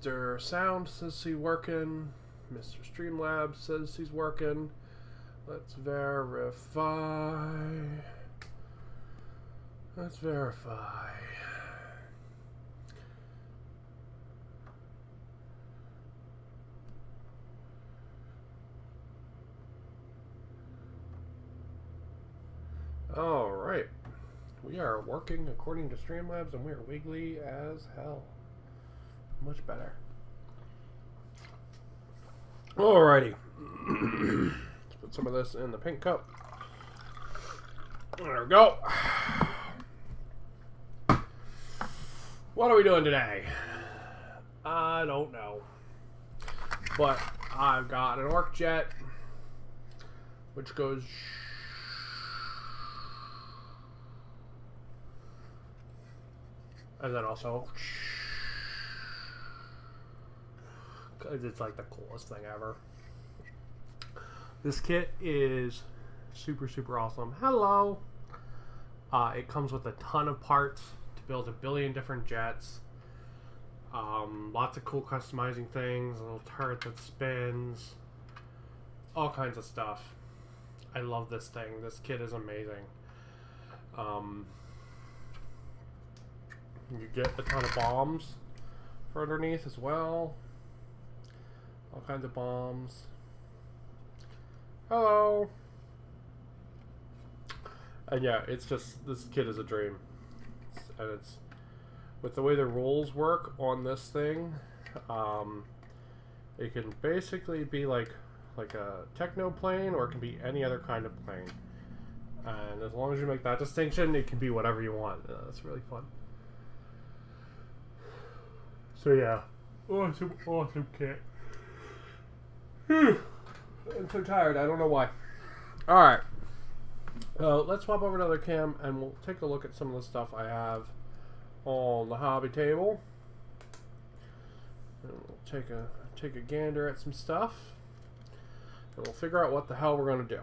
Mr. Sound says he's working. Mr. Streamlabs says he's working. Let's verify. Let's verify. All right. We are working according to Streamlabs, and we are wiggly as hell. Much better. Alrighty. Let's put some of this in the pink cup. There we go. What are we doing today? I don't know. But I've got an orc jet, which goes... And then also... It's like the coolest thing ever. This kit is super, super awesome. Hello! It comes with a ton of parts to build 1 billion different jets. Lots of cool customizing things. A little turret that spins. All kinds of stuff. I love this thing. This kit is amazing. You get a ton of bombs for underneath as well. All kinds of bombs. Hello. And yeah, it's just, this kit is a dream. And it's, with the way the rules work on this thing, it can basically be like a techno plane, or it can be any other kind of plane. And as long as you make that distinction, it can be whatever you want. It's really fun. So yeah, awesome, awesome kit. I'm so tired. I don't know why. All right. Let's swap over to the other cam, and we'll take a look at some of the stuff I have on the hobby table. And we'll take a gander at some stuff, and we'll figure out what the hell we're gonna do.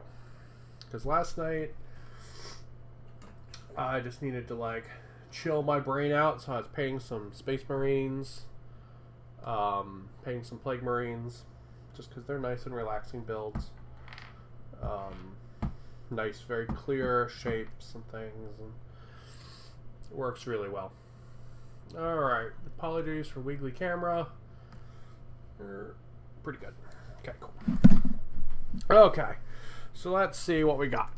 Because last night I just needed to like chill my brain out, so I was painting some Space Marines, painting some Plague Marines, just because they're nice and relaxing builds. Nice, very clear shapes and things, and it works really well. Alright, apologies for wiggly camera. Pretty good. Okay, cool. Okay, so let's see what we got.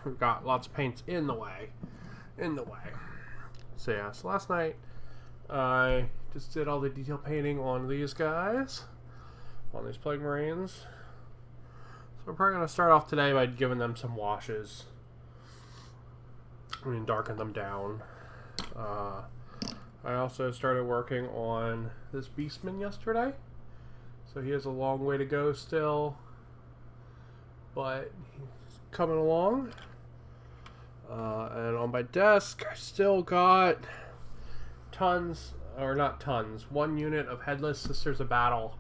We've got lots of paints in the way. So yeah, so last night I just did all the detail painting on these guys, on these Plague Marines. So we're probably going to start off today by giving them some washes. I mean, darken them down. I also started working on this Beastman yesterday. So he has a long way to go still, but he's coming along. And on my desk, I still got tons, or not tons, 1 unit of Headless Sisters of Battle.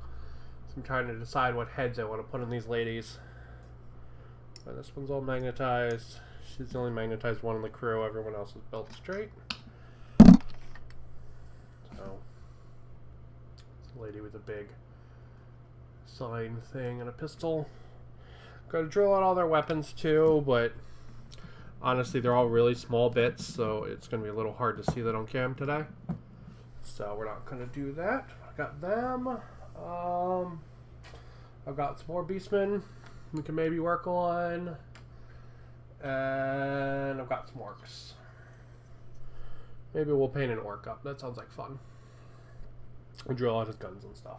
So I'm trying to decide what heads I want to put on these ladies. And this one's all magnetized. She's the only magnetized one in the crew. Everyone else is built straight. So, it's a lady with a big sign thing and a pistol. Got to drill out all their weapons too, but honestly, they're all really small bits, so it's going to be a little hard to see that on cam today. So we're not going to do that. I got them. I've got some more Beastmen we can maybe work on. And I've got some orcs. Maybe we'll paint an orc up. That sounds like fun. We'll drill out his guns and stuff.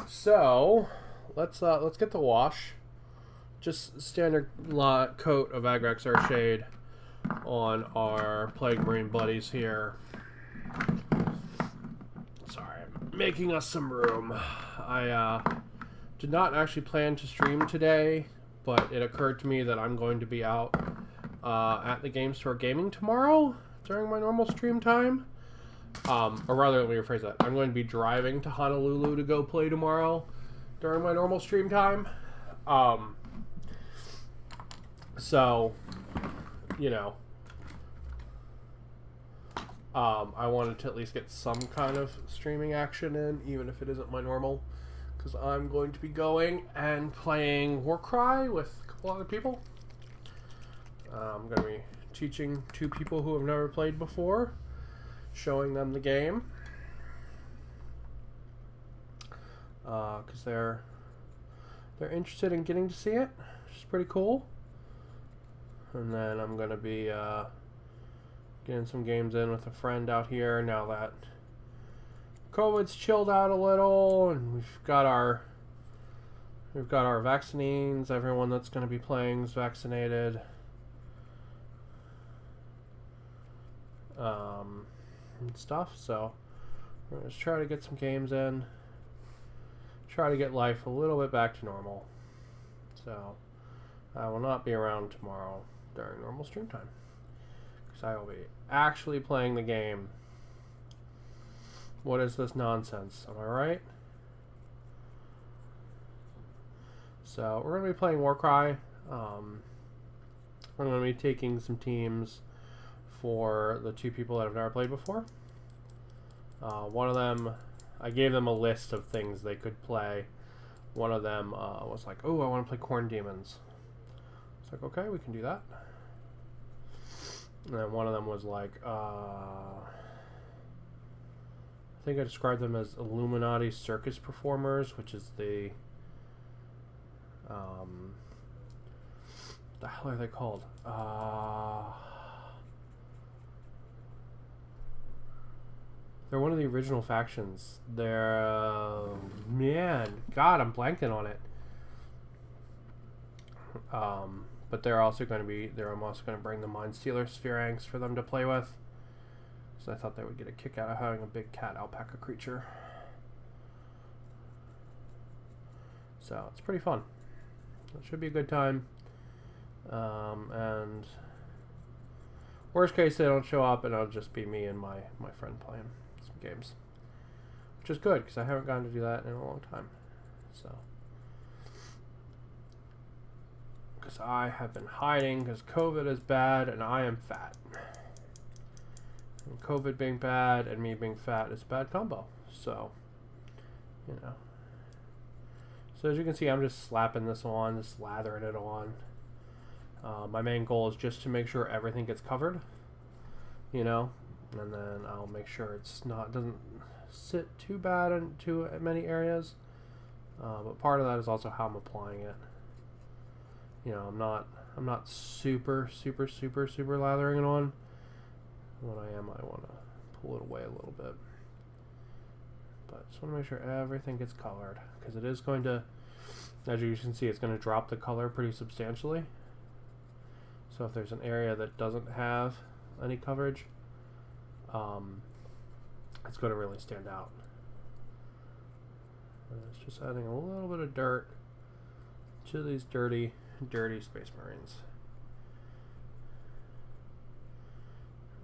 So let's get the wash. Just standard coat of Agrax Earthshade on our Plague Marine buddies here. Sorry, I'm making us some room. I did not actually plan to stream today, but it occurred to me that I'm going to be out at the Game Store Gaming tomorrow during my normal stream time. Or rather, let me rephrase that. I'm going to be driving to Honolulu to go play tomorrow during my normal stream time. So, you know, I wanted to at least get some kind of streaming action in, even if it isn't my normal, because I'm going to be going and playing Warcry with a couple other people. I'm going to be teaching 2 people who have never played before, showing them the game, because they're interested in getting to see it, which is pretty cool. And then I'm going to be getting some games in with a friend out here now that COVID's chilled out a little, and we've got our vaccines. Everyone that's going to be playing is vaccinated. And stuff, so we're going to try to get some games in, try to get life a little bit back to normal. So I will not be around tomorrow during normal stream time, because I will be actually playing the game. What is this nonsense? Am I right? So we're going to be playing Warcry. I'm going to be taking some teams for the 2 people that have never played before. One of them, I gave them a list of things they could play. One of them was like, oh, I want to play Corn Demons. It's like, okay, we can do that. And then one of them was like, I think I described them as Illuminati circus performers, which is the hell are they called? They're one of the original factions. They're man, God, I'm blanking on it. But they're also going to bring the Mind Stealer Spheranx for them to play with. So I thought they would get a kick out of having a big cat alpaca creature. So it's pretty fun. It should be a good time. And worst case, they don't show up, and it'll just be me and my friend playing some games, which is good because I haven't gotten to do that in a long time. So, because I have been hiding because COVID is bad and I am fat. And COVID being bad and me being fat is a bad combo. So, you know. So as you can see, I'm just slapping this on, just lathering it on. My main goal is just to make sure everything gets covered, you know, and then I'll make sure doesn't sit too bad in too many areas. But part of that is also how I'm applying it. You know, I'm not super lathering it on. When I am, I want to pull it away a little bit. But just want to make sure everything gets colored, because it is going to, as you can see, it's going to drop the color pretty substantially. So if there's an area that doesn't have any coverage, it's going to really stand out. And it's just adding a little bit of dirt to these dirty Space Marines.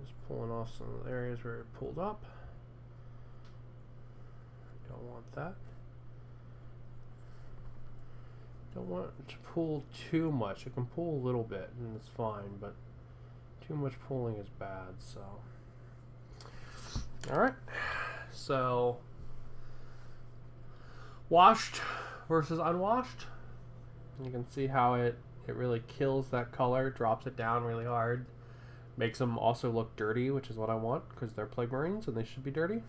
Just pulling off some of the areas where it pulled up. Don't want that. Don't want it to pull too much. It can pull a little bit and it's fine, but too much pulling is bad. So, alright. So, washed versus unwashed. You can see how it really kills that color, drops it down really hard. Makes them also look dirty, which is what I want, because they're Plague Marines and they should be dirty.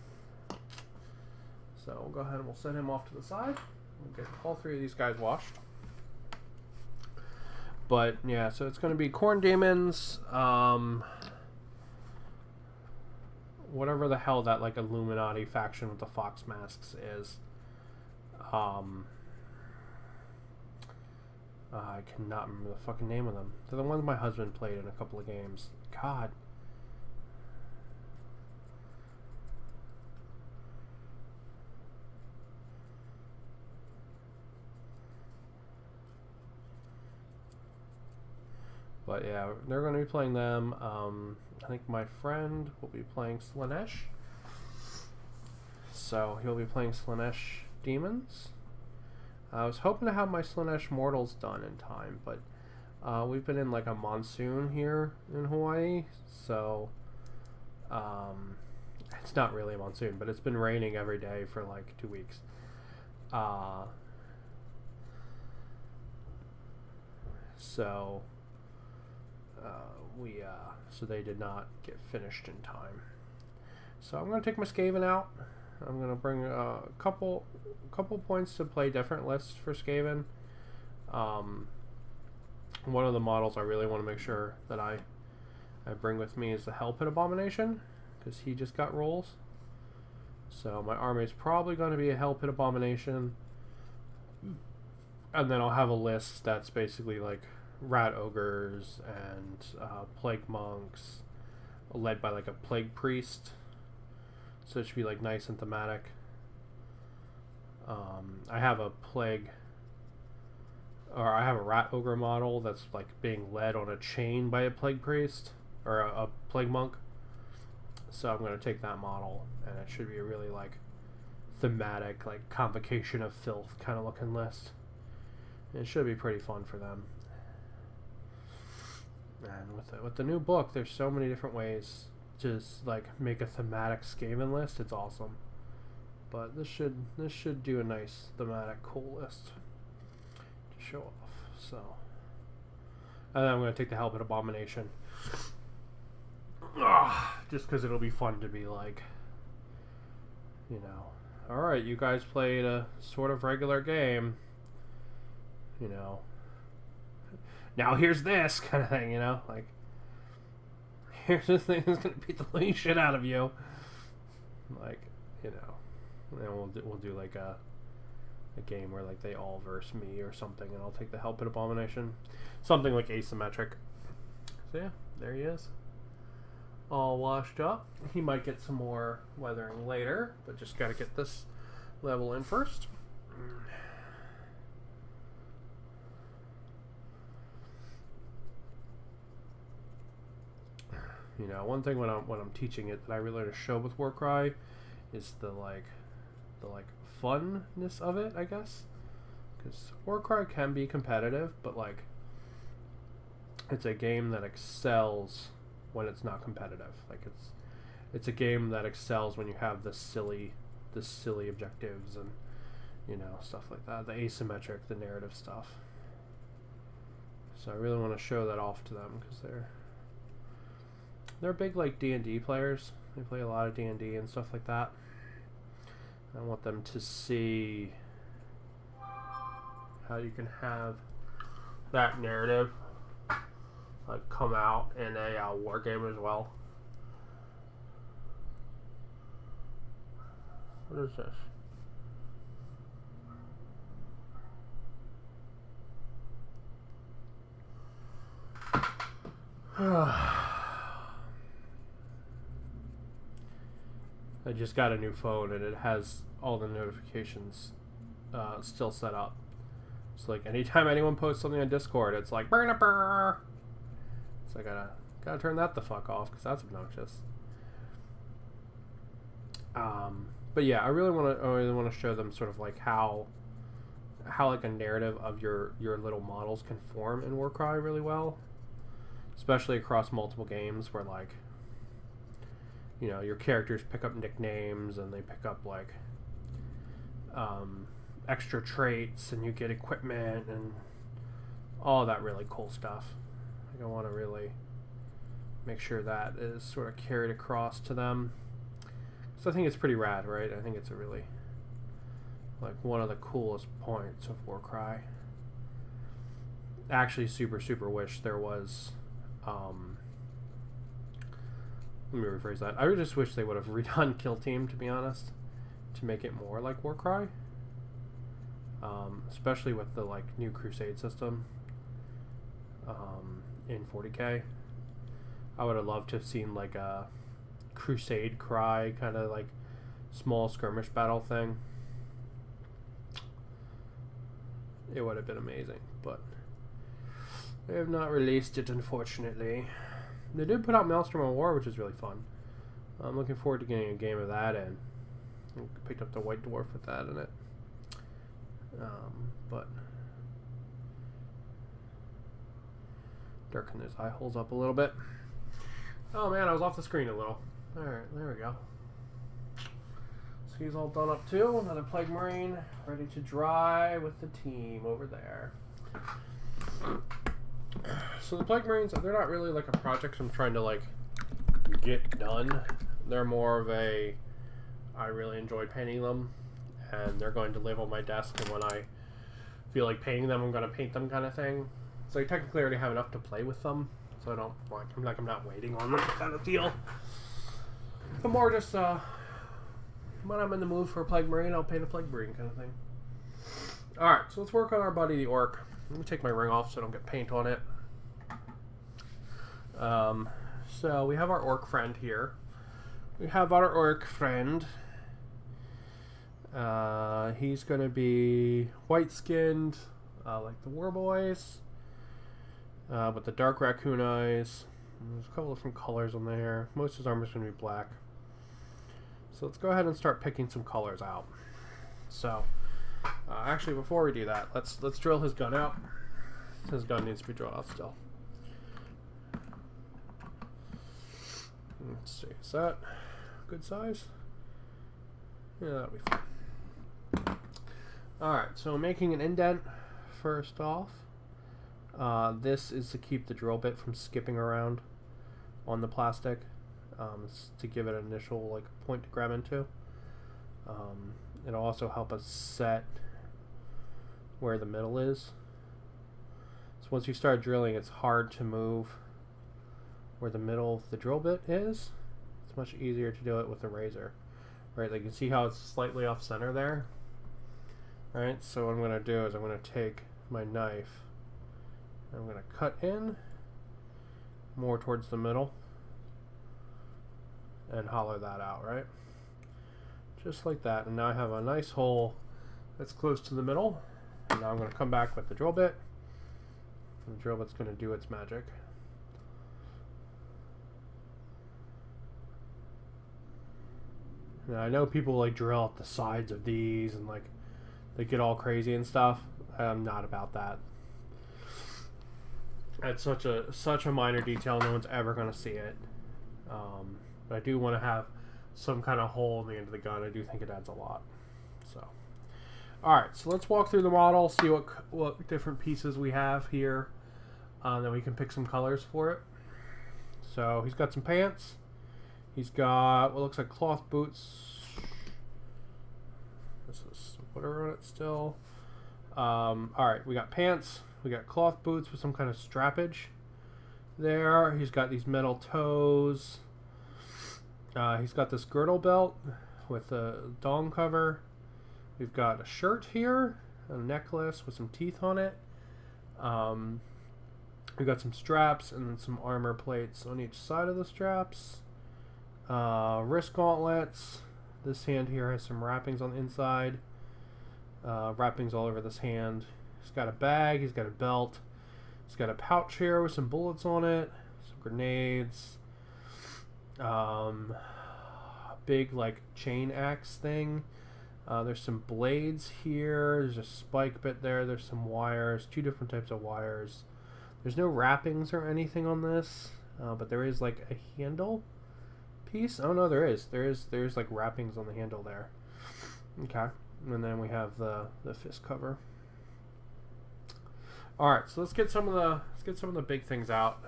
So we'll go ahead and we'll set him off to the side. We'll get all 3 of these guys washed. But yeah, so it's going to be Corn Demons, whatever the hell that like Illuminati faction with the fox masks is. I cannot remember the fucking name of them. They're the ones my husband played in a couple of games. God. But yeah, they're going to be playing them. I think my friend will be playing Slaanesh. So he'll be playing Slaanesh Demons. I was hoping to have my Slaanesh Mortals done in time, but we've been in like a monsoon here in Hawaii, so It's not really a monsoon, but it's been raining every day for like 2 weeks. So so they did not get finished in time. So I'm going to take my Skaven out. I'm going to bring a couple points to play different lists for Skaven. One of the models I really want to make sure that I bring with me is the Hell Pit Abomination, because he just got rolls. So my army is probably going to be a Hell Pit Abomination. And then I'll have a list that's basically like Rat Ogres and Plague Monks, led by like a Plague Priest. So it should be like nice and thematic. I have a Rat Ogre model that's like being led on a chain by a Plague Priest or a Plague Monk. So I'm going to take that model, and it should be a really like thematic, like Convocation of Filth kind of looking list. It should be pretty fun for them. And with the new book, there's so many different ways to like make a thematic Skaven list. It's awesome. But this should do a nice thematic cool list to show off. So, and then I'm going to take the Hell Pit Abomination. Just because it'll be fun to be like, you know, all right, you guys played a sort of regular game, you know, now here's this kind of thing, you know, like, here's this thing that's going to beat the living shit out of you, like, you know, and we'll do like a game where like they all verse me or something, and I'll take the Hell Pit Abomination, something like asymmetric. So yeah, there he is, all washed up. He might get some more weathering later, but just got to get this level in first. You know, one thing when I'm teaching it that I really want to show with Warcry is the funness of it, I guess, because Warcry can be competitive, but like it's a game that excels when it's not competitive. Like it's a game that excels when you have the silly objectives and, you know, stuff like that, the asymmetric, the narrative stuff. So I really want to show that off to them, because they're big like D&D players. They play a lot of D&D and stuff like that. I want them to see how you can have that narrative like come out in a war game as well. What is this? I just got a new phone, and it has all the notifications still set up. So like anytime anyone posts something on Discord, it's like burn. So I gotta turn that the fuck off, because that's obnoxious. But yeah, I really want to show them sort of like how like a narrative of your little models can form in Warcry really well, especially across multiple games where like, you know, your characters pick up nicknames and they pick up like extra traits, and you get equipment and all that really cool stuff. Like I want to really make sure that is sort of carried across to them. So I think it's pretty rad, right? I think it's a really like one of the coolest points of Warcry. Actually, super wish there was. Let me rephrase that. I just wish they would have redone Kill Team, to be honest, to make it more like Warcry. Especially with the like new Crusade system in 40k. I would have loved to have seen like a Crusade Cry kind of like small skirmish battle thing. It would have been amazing, but they have not released it, unfortunately. They did put out Maelstrom of War, which is really fun. I'm looking forward to getting a game of that in. I picked up the White Dwarf with that in it. But darken those eye holes up a little bit. Oh man, I was off the screen a little. Alright, there we go. So he's all done up too. Another Plague Marine ready to dry with the team over there. So the Plague Marines, they're not really like a project I'm trying to like get done. They're more of a, I really enjoy painting them, and they're going to live on my desk, and when I feel like painting them, I'm going to paint them kind of thing. So I technically already have enough to play with them, so I don't like, I'm not waiting on them kind of deal. But more just when I'm in the mood for a Plague Marine, I'll paint a Plague Marine kind of thing. Alright, so let's work on our buddy the Orc. Let me take my ring off so I don't get paint on it. So we have our Orc friend here. We have our Orc friend. He's going to be white-skinned, like the War Boys, with the dark raccoon eyes. There's a couple of different colors on there. Most of his armor is going to be black. So let's go ahead and start picking some colors out. So, actually, before we do that, let's drill his gun out. His gun needs to be drilled out still. Let's see, is that good size? Yeah, that'll be fine. Alright, so making an indent first off. This is to keep the drill bit from skipping around on the plastic. It's to give it an initial like point to grab into. It'll also help us set where the middle is. So once you start drilling, it's hard to move where the middle of the drill bit is. It's much easier to do it with a razor. Right, like you can see how it's slightly off center there. Right, so what I'm going to do is I'm going to take my knife and I'm going to cut in more towards the middle and hollow that out, right? Just like that. And now I have a nice hole that's close to the middle. And now I'm going to come back with the drill bit. And the drill bit's going to do its magic. Now I know people like drill out the sides of these and like they get all crazy and stuff. I'm not about that. It's such a minor detail. No one's ever going to see it. But I do want to have some kind of hole in the end of the gun. I do think it adds a lot. So, all right. So let's walk through the model, see what different pieces we have here. Then we can pick some colors for it. So he's got some pants. He's got what looks like cloth boots. This is whatever on it still. All right, we got pants. We got cloth boots with some kind of strappage there. He's got these metal toes. He's got this girdle belt with a dong cover. We've got a shirt here, a necklace with some teeth on it. We've got some straps and then some armor plates on each side of the straps. Wrist gauntlets. This hand here has some wrappings on the inside. Wrappings all over this hand. He's got a bag. He's got a belt. He's got a pouch here with some bullets on it. Some grenades. Big like chain axe thing. There's some blades here. There's a spike bit there. There's some wires. 2 different types of wires. There's no wrappings or anything on this, but there is like a handle piece. Oh no, there is. There's like wrappings on the handle there. Okay, and then we have the fist cover. All right, so let's get some of the big things out.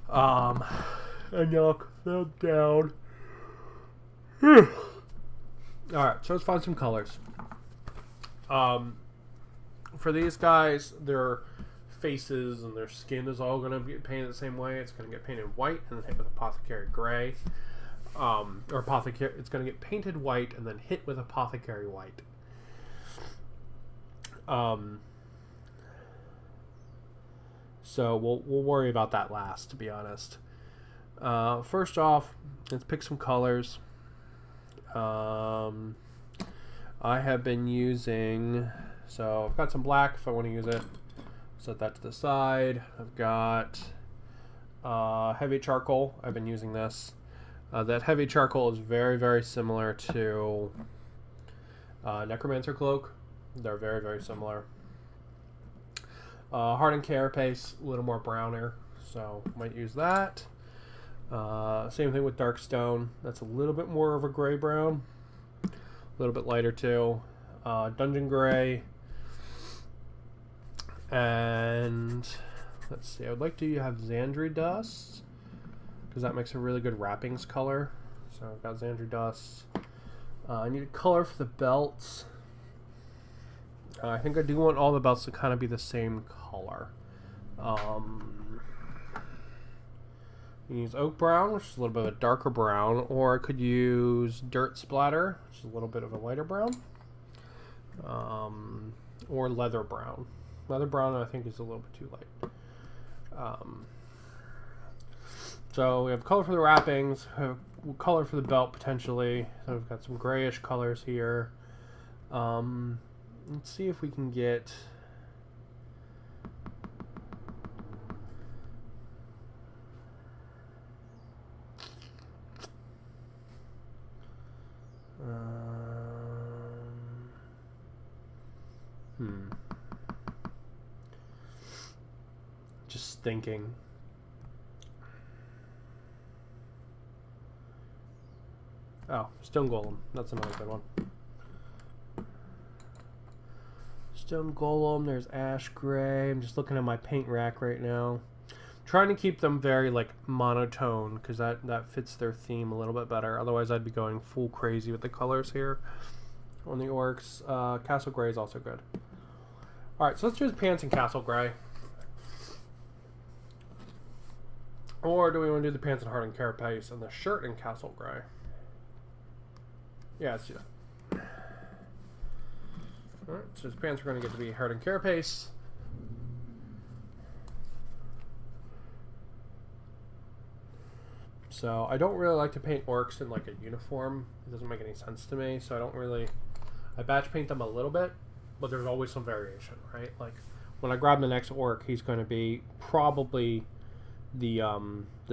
And knock them down. All right, so let's find some colors. For these guys, their faces and their skin is all going to get painted the same way. It's going to get painted white and then hit with apothecary gray. It's going to get painted white and then hit with apothecary white. So we'll worry about that last, to be honest. First off, let's pick some colors. I have been using, so I've got some black if I want to use it. Set that to the side. I've got heavy charcoal. I've been using this. That heavy charcoal is very, very similar to Necromancer Cloak. They're very, very similar. Hardened Carapace, a little more browner, so might use that. Same thing with dark stone. That's a little bit more of a gray brown, a little bit lighter too. Dungeon gray, and let's see. I would like to have Xandri dust because that makes a really good wrappings color. So I've got Xandri dust. I need a color for the belts. I think I do want all the belts to kind of be the same color. You use oak brown, which is a little bit of a darker brown, or I could use dirt splatter, which is a little bit of a lighter brown, or leather brown. Leather brown, I think, is a little bit too light. So we have color for the wrappings, we have color for the belt potentially. So we've got some grayish colors here. Let's see if we can get. Just thinking. Oh, stone golem. That's another good one. Stone golem. There's ash gray. I'm just looking at my paint rack right now. Trying to keep them very like monotone because that fits their theme a little bit better. Otherwise, I'd be going full crazy with the colors here on the orcs. Castle gray is also good. All right, so let's do his pants in castle gray. Or do we want to do the pants in hardened carapace and the shirt in castle gray? Yeah, let's do that. All right, so his pants are going to get to be hardened carapace. So I don't really like to paint orcs in like a uniform. It doesn't make any sense to me. So I don't really. I batch paint them a little bit, but there's always some variation, right? Like when I grab the next orc, he's going to be probably the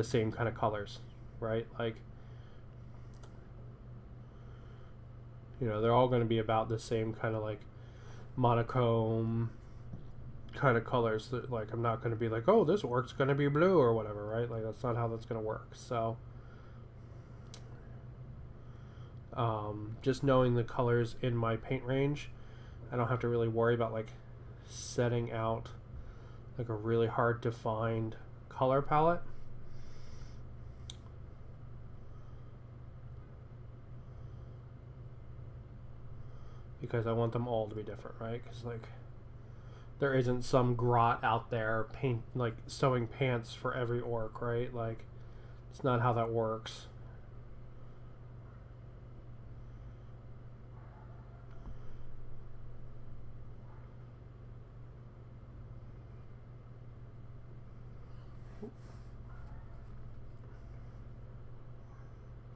same kind of colors, right? Like, you know, they're all going to be about the same kind of like monochrome kind of colors. That, like, I'm not going to be like, oh, this orc's going to be blue or whatever, right? Like, that's not how that's going to work. So just knowing the colors in my paint range, I don't have to really worry about like setting out like a really hard to find color palette. Because I want them all to be different, right? Because like there isn't some grot out there paint like sewing pants for every orc, right? Like it's not how that works.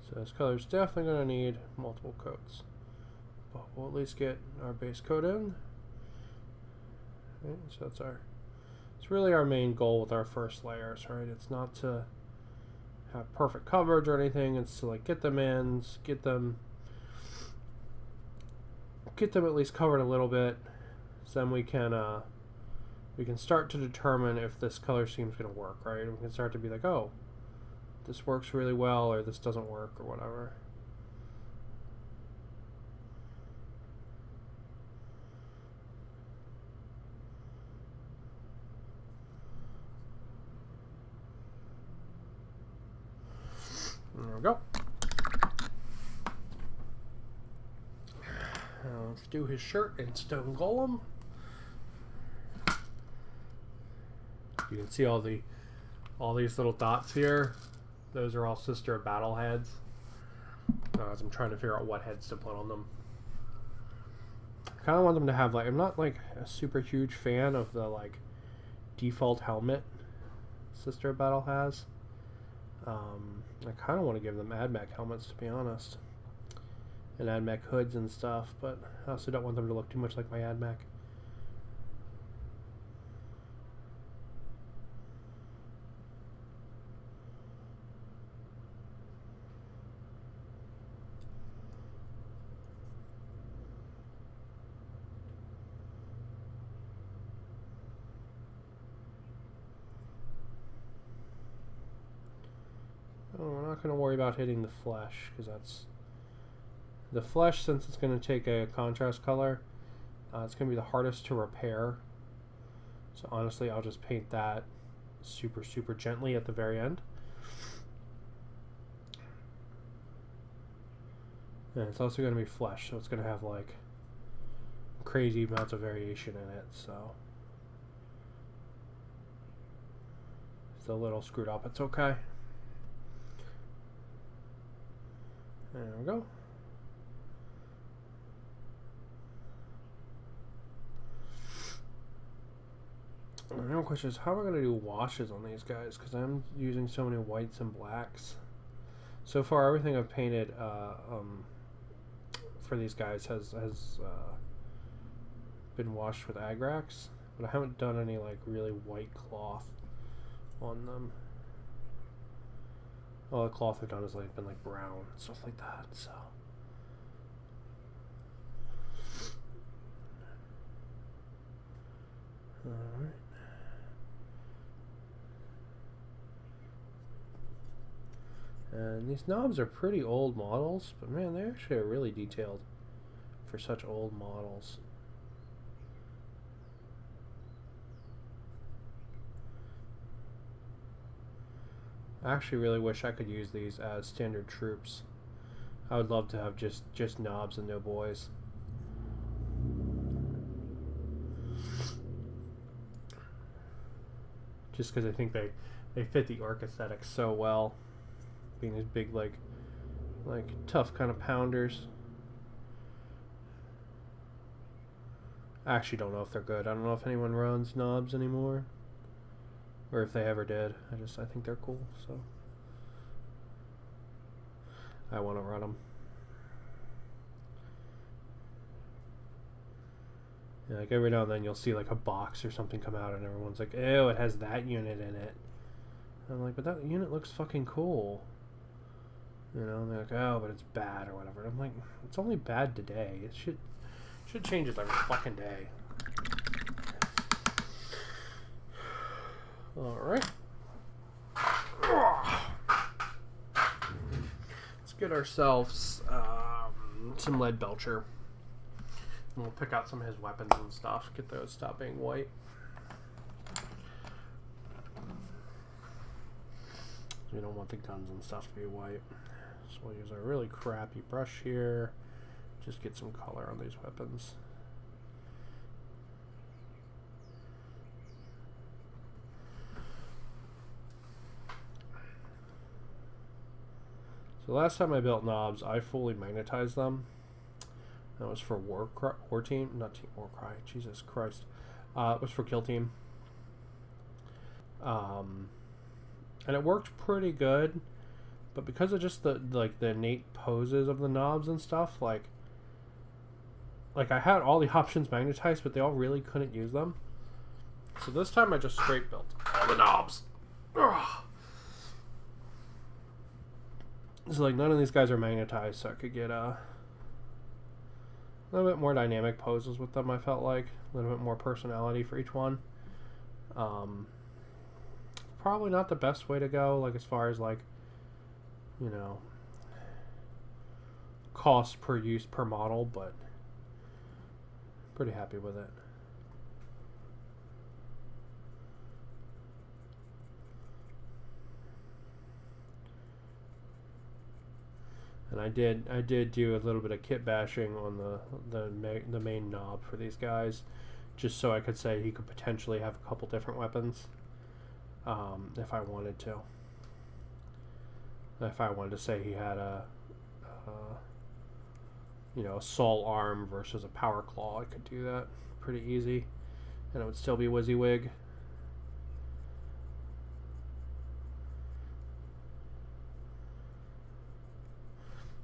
So this color's definitely going to need multiple coats. But we'll at least get our base coat in. Okay, so it's really our main goal with our first layers, right? It's not to have perfect coverage or anything. It's to like get them in, get them at least covered a little bit. So then we can start to determine if this color scheme's going to work, right? We can start to be like, oh, this works really well, or this doesn't work, or whatever. There we go. Now let's do his shirt in stone golem. You can see all these little dots here. Those are all sister battle heads. As I'm trying to figure out what heads to put on them. I kind of want them to have like, I'm not like a super huge fan of the like default helmet sister battle has. I kind of want to give them AdMech helmets, to be honest, and AdMech hoods and stuff, but I also don't want them to look too much like my AdMech. not going to worry about hitting the flesh, because that's... The flesh, since it's going to take a contrast color, it's going to be the hardest to repair. So honestly, I'll just paint that super, super gently at the very end. And it's also going to be flesh, so it's going to have like crazy amounts of variation in it, so... It's a little screwed up, it's okay. There we go. The real question is, how am I going to do washes on these guys? Because I'm using so many whites and blacks. So far, everything I've painted for these guys has been washed with Agrax, but I haven't done any like really white cloth on them. All the cloth I've done has like been like brown and stuff like that. So. All right. And these knobs are pretty old models, but man, they actually are really detailed for such old models. I actually really wish I could use these as standard troops. I would love to have just knobs and no boys. Just because I think they fit the orc aesthetic so well. Being these big like tough kind of pounders. I actually don't know if they're good. I don't know if anyone runs knobs anymore, or if they ever did. I think they're cool, so I want to run them. Yeah, like every now and then you'll see like a box or something come out and everyone's like, ew, it has that unit in it. And I'm like, but that unit looks fucking cool. You know, and they're like, oh, but it's bad or whatever. And I'm like, it's only bad today. It should change it every fucking day. Alright. Let's get ourselves some lead belcher. And we'll pick out some of his weapons and stuff. Get those stop being white. We don't want the guns and stuff to be white. So we'll use our really crappy brush here. Just get some color on these weapons. So last time I built knobs, I fully magnetized them. That was for War Team, not Team Warcry. Jesus Christ, it was for Kill Team. And it worked pretty good, but because of just the innate poses of the knobs and stuff, like I had all the options magnetized, but they all really couldn't use them. So this time I just straight built all the knobs. Ugh. So like none of these guys are magnetized, so I could get a little bit more dynamic poses with them. I felt like a little bit more personality for each one. Probably not the best way to go, like as far as like, you know, cost per use per model, but pretty happy with it. And I did do a little bit of kit bashing on the main knob for these guys, just so I could say he could potentially have a couple different weapons. If I wanted to. If I wanted to say he had a Saul arm versus a power claw, I could do that pretty easy, and it would still be WYSIWYG.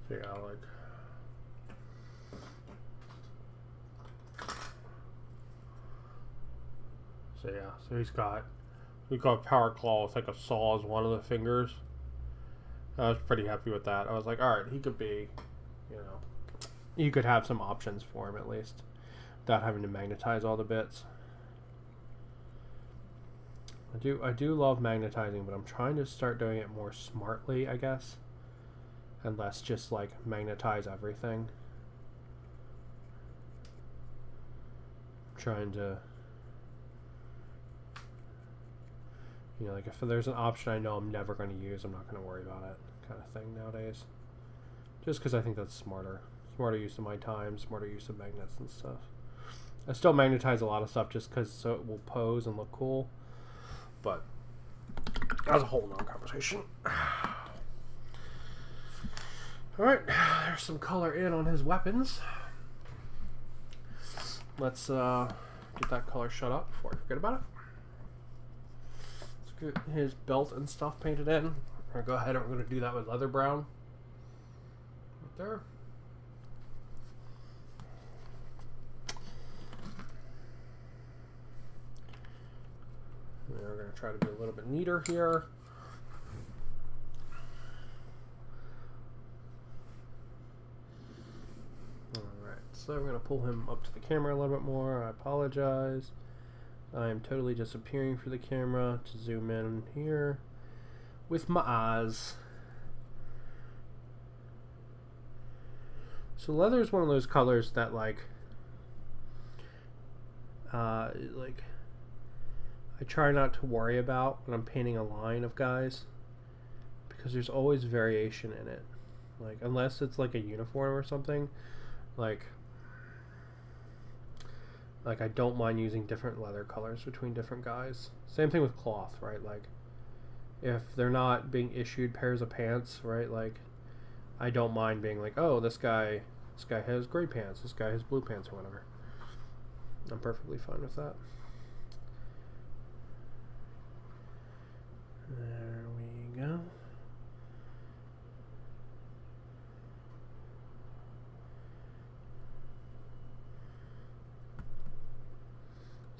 So yeah, like. So yeah, we got power claw with like a saw as one of the fingers. I was pretty happy with that. I was like, alright, he could be, you could have some options for him at least, without having to magnetize all the bits. I do love magnetizing, but I'm trying to start doing it more smartly, I guess. and less just like magnetize everything. Trying to, you know, like if there's an option I know I'm never going to use, I'm not going to worry about it, kind of thing nowadays. Just because I think that's smarter. Smarter use of my time, smarter use of magnets and stuff. I still magnetize a lot of stuff just because so it will pose and look cool. But that's a whole nother conversation. Alright, there's some color in on his weapons. Let's get that color shut up before I forget about it. Let's get his belt and stuff painted in. We're going to go ahead and we're going to do that with leather brown. Right there. And we're going to try to be a little bit neater here. So we're going to pull him up to the camera a little bit more. I apologize. I'm totally disappearing for the camera to zoom in here with my eyes. So leather is one of those colors that like I try not to worry about when I'm painting a line of guys because there's always variation in it. Like unless it's like a uniform or something, like I don't mind using different leather colors between different guys. Same thing with cloth, right? Like if they're not being issued pairs of pants, right? Like I don't mind being like, oh, this guy has gray pants, this guy has blue pants or whatever. I'm perfectly fine with that. There we go.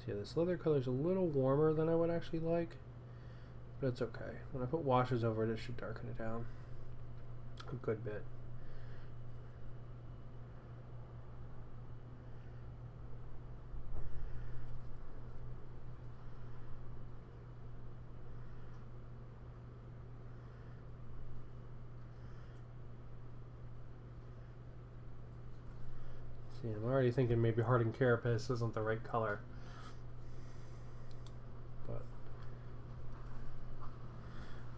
Yeah, this leather color is a little warmer than I would actually like, but it's okay. When I put washes over it, it should darken it down a good bit. See, I'm already thinking maybe hardened carapace isn't the right color.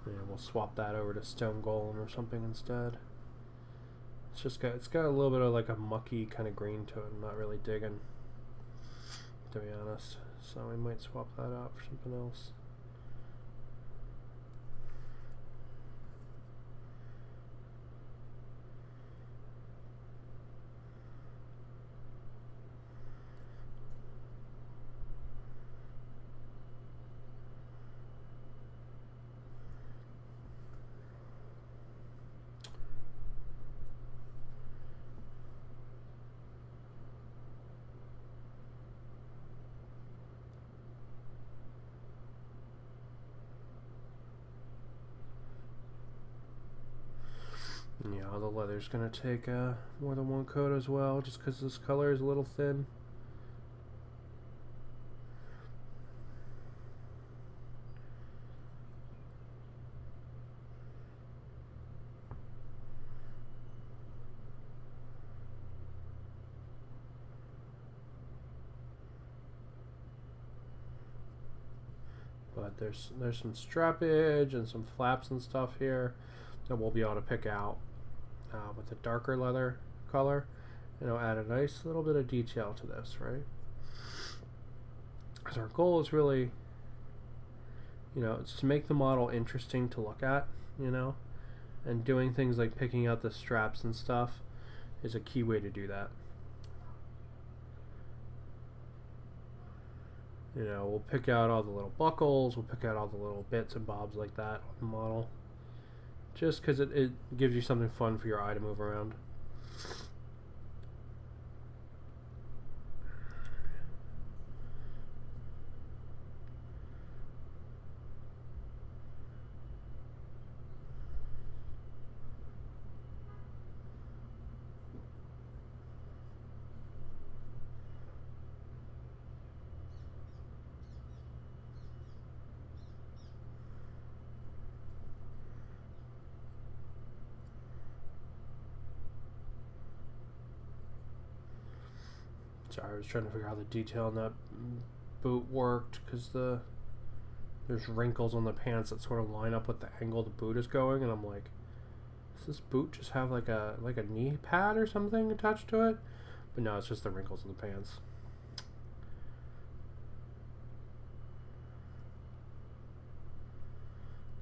Yeah, we'll swap that over to stone golem or something instead. It's got a little bit of like a mucky kind of green to it. I'm not really digging, to be honest. So we might swap that out for something else. Yeah, the leather's going to take more than one coat as well, just because this color is a little thin. But there's some strappage and some flaps and stuff here that we'll be able to pick out with the darker leather color, and it'll add a nice little bit of detail to this, right? Because our goal is really, you know, it's to make the model interesting to look at, you know, and doing things like picking out the straps and stuff is a key way to do that. You know, we'll pick out all the little buckles, we'll pick out all the little bits and bobs like that on the model. Just because it gives you something fun for your eye to move around. Sorry, I was trying to figure out how the detail on that boot worked, because there's wrinkles on the pants that sort of line up with the angle the boot is going, and I'm like, does this boot just have like a knee pad or something attached to it? But no, it's just the wrinkles in the pants.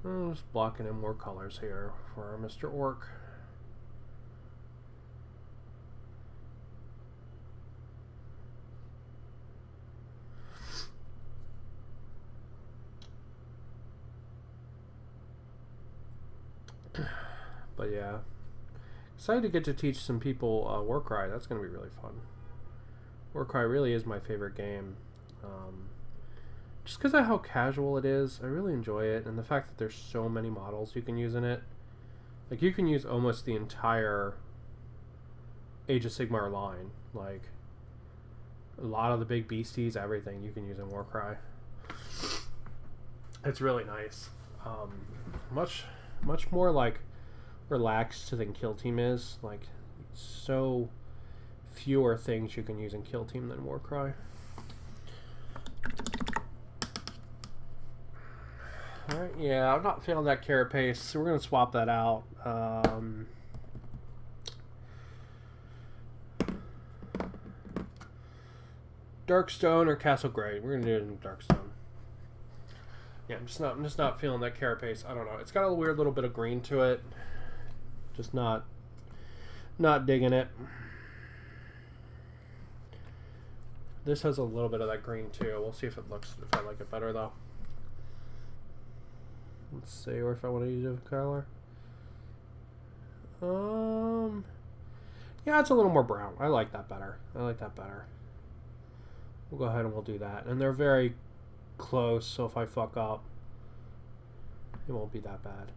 I'm just blocking in more colors here for our Mr. Orc. But yeah, excited to get to teach some people Warcry. That's going to be really fun. Warcry really is my favorite game. Just because of how casual it is, I really enjoy it, and the fact that there's so many models you can use in it. Like, you can use almost the entire Age of Sigmar line. Like, a lot of the big beasties, everything you can use in Warcry. It's really nice. Much more like relaxed than Kill Team is. Like, so fewer things you can use in Kill Team than Warcry. Alright, yeah, I'm not feeling that carapace, so we're going to swap that out. Darkstone or Castle Grey. We're going to do it in Darkstone. Yeah, I'm just not feeling that carapace. I don't know. It's got a weird little bit of green to it. Just not digging it. This has a little bit of that green too. We'll see if I like it better though. Let's see, or if I want to use a color. Yeah, it's a little more brown. I like that better. We'll go ahead and we'll do that. And they're very close, so if I fuck up, it won't be that bad.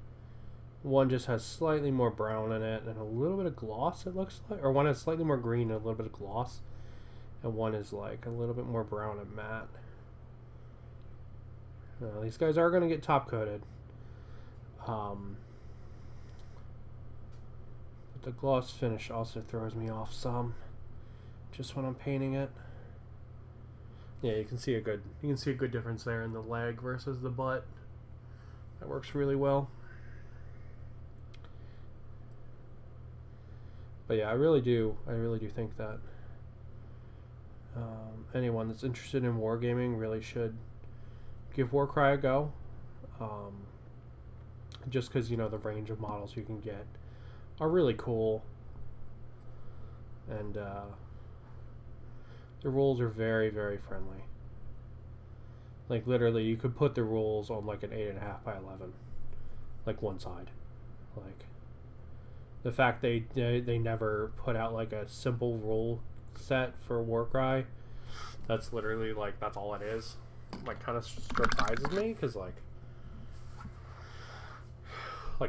One just has slightly more brown in it and a little bit of gloss, it looks like. Or one has slightly more green and a little bit of gloss. And one is like a little bit more brown and matte. These guys are going to get top coated. But the gloss finish also throws me off some, just when I'm painting it. Yeah, you can see a good difference there in the leg versus the butt. That works really well. But yeah, I really do think that anyone that's interested in wargaming really should give Warcry a go. Just because, you know, the range of models you can get are really cool. And the rules are very, very friendly. Like, literally, you could put the rules on like an 8.5 by 11. Like, one side. Like, the fact they never put out like a simple rule set for Warcry, that's literally like, that's all it is. Like, kind of surprises me, because like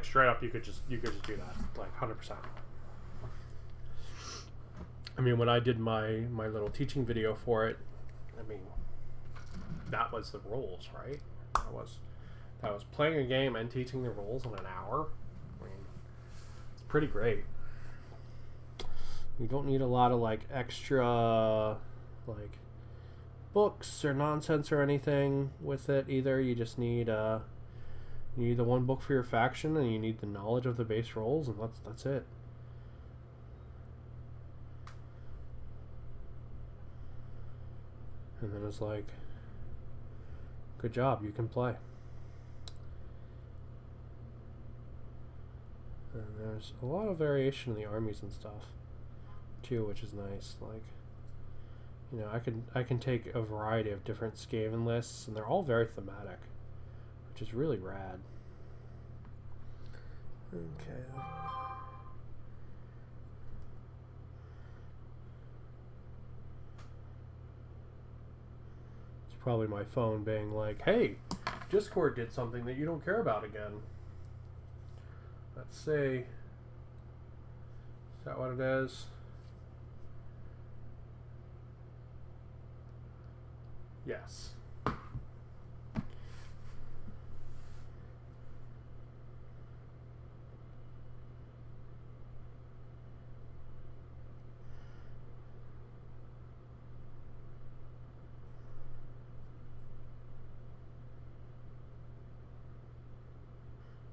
straight up you could just do that, like 100%. I mean, when I did my little teaching video for it, I mean, that was the rules, right? That was playing a game and teaching the rules in an hour. I mean, it's pretty great. You don't need a lot of like extra like books or nonsense or anything with it either. You just need you need the one book for your faction, and you need the knowledge of the base roles, and that's it. And then it's like, good job, you can play. And there's a lot of variation in the armies and stuff too, which is nice. Like, you know, I can take a variety of different Skaven lists, and they're all very thematic, which is really rad. Okay. It's probably my phone being like, hey, Discord did something that you don't care about again. Let's see. Is that what it is? Yes.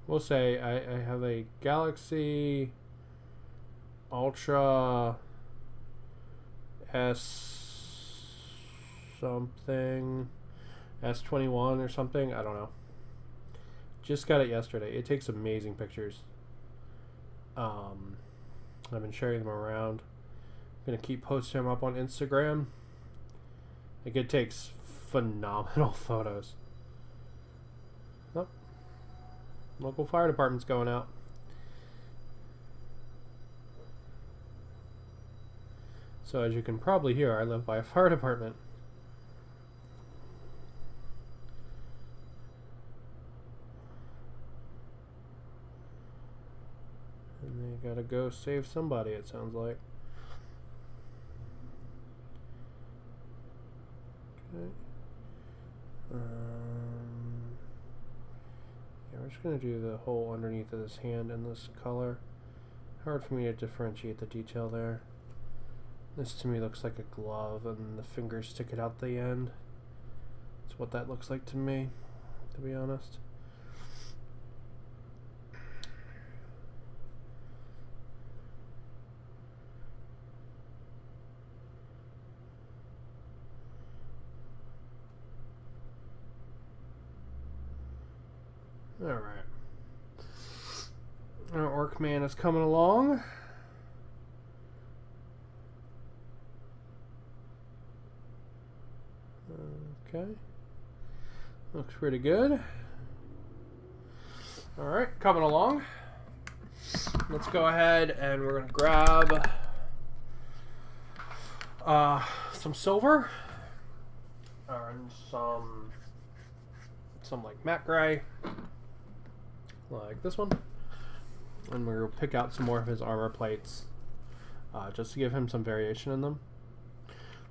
we'll say I have a Galaxy Ultra S something, S21 or something. I don't know. Just got it yesterday. It takes amazing pictures. I've been sharing them around. I'm gonna keep posting them up on Instagram. Like, it takes phenomenal photos. Oh, local fire department's going out. So as you can probably hear, I live by a fire department. And they gotta go save somebody, it sounds like. Okay. Yeah, we're just gonna do the hole underneath of this hand in this color. Hard for me to differentiate the detail there. This to me looks like a glove, and the fingers stick it out the end. That's what that looks like to me, to be honest. Alright. Our orc man is coming along. Okay. Looks pretty good. Alright, coming along. Let's go ahead and we're going to grab some silver and some like matte gray, like this one, and we'll pick out some more of his armor plates just to give him some variation in them.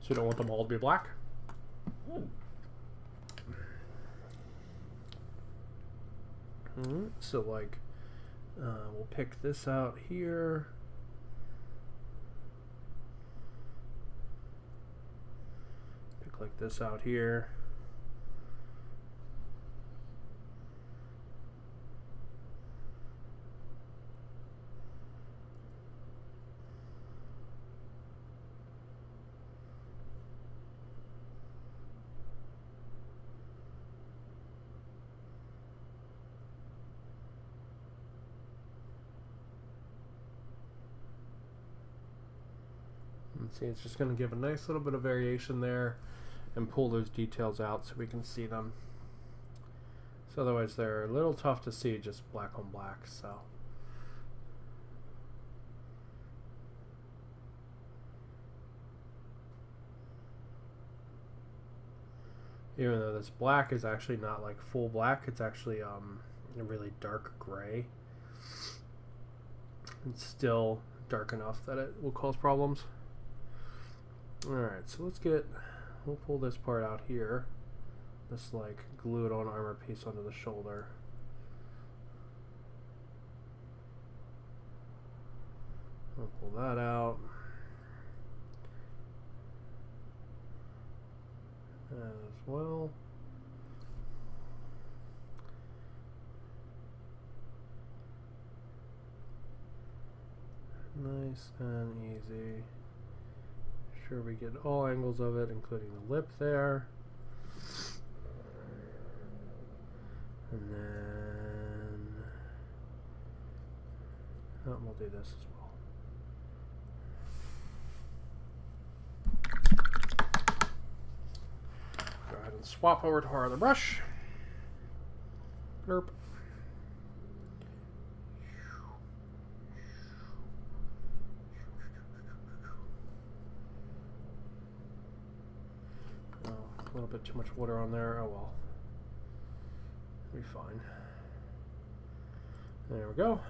So we don't want them all to be black. So like we'll pick this out here. Pick like this out here. See, it's just going to give a nice little bit of variation there and pull those details out so we can see them. So otherwise they're a little tough to see just black on black. So even though this black is actually not like full black, it's actually a really dark gray. It's still dark enough that it will cause problems. Alright, so we'll pull this part out here. This like glued on armor piece onto the shoulder. We'll pull that out. As well. Nice and easy. Sure we get all angles of it, including the lip there. And then we'll do this as well. Go ahead and swap over to our other brush. Blurp. A little bit too much water on there. Oh well. It'll be fine. There we go.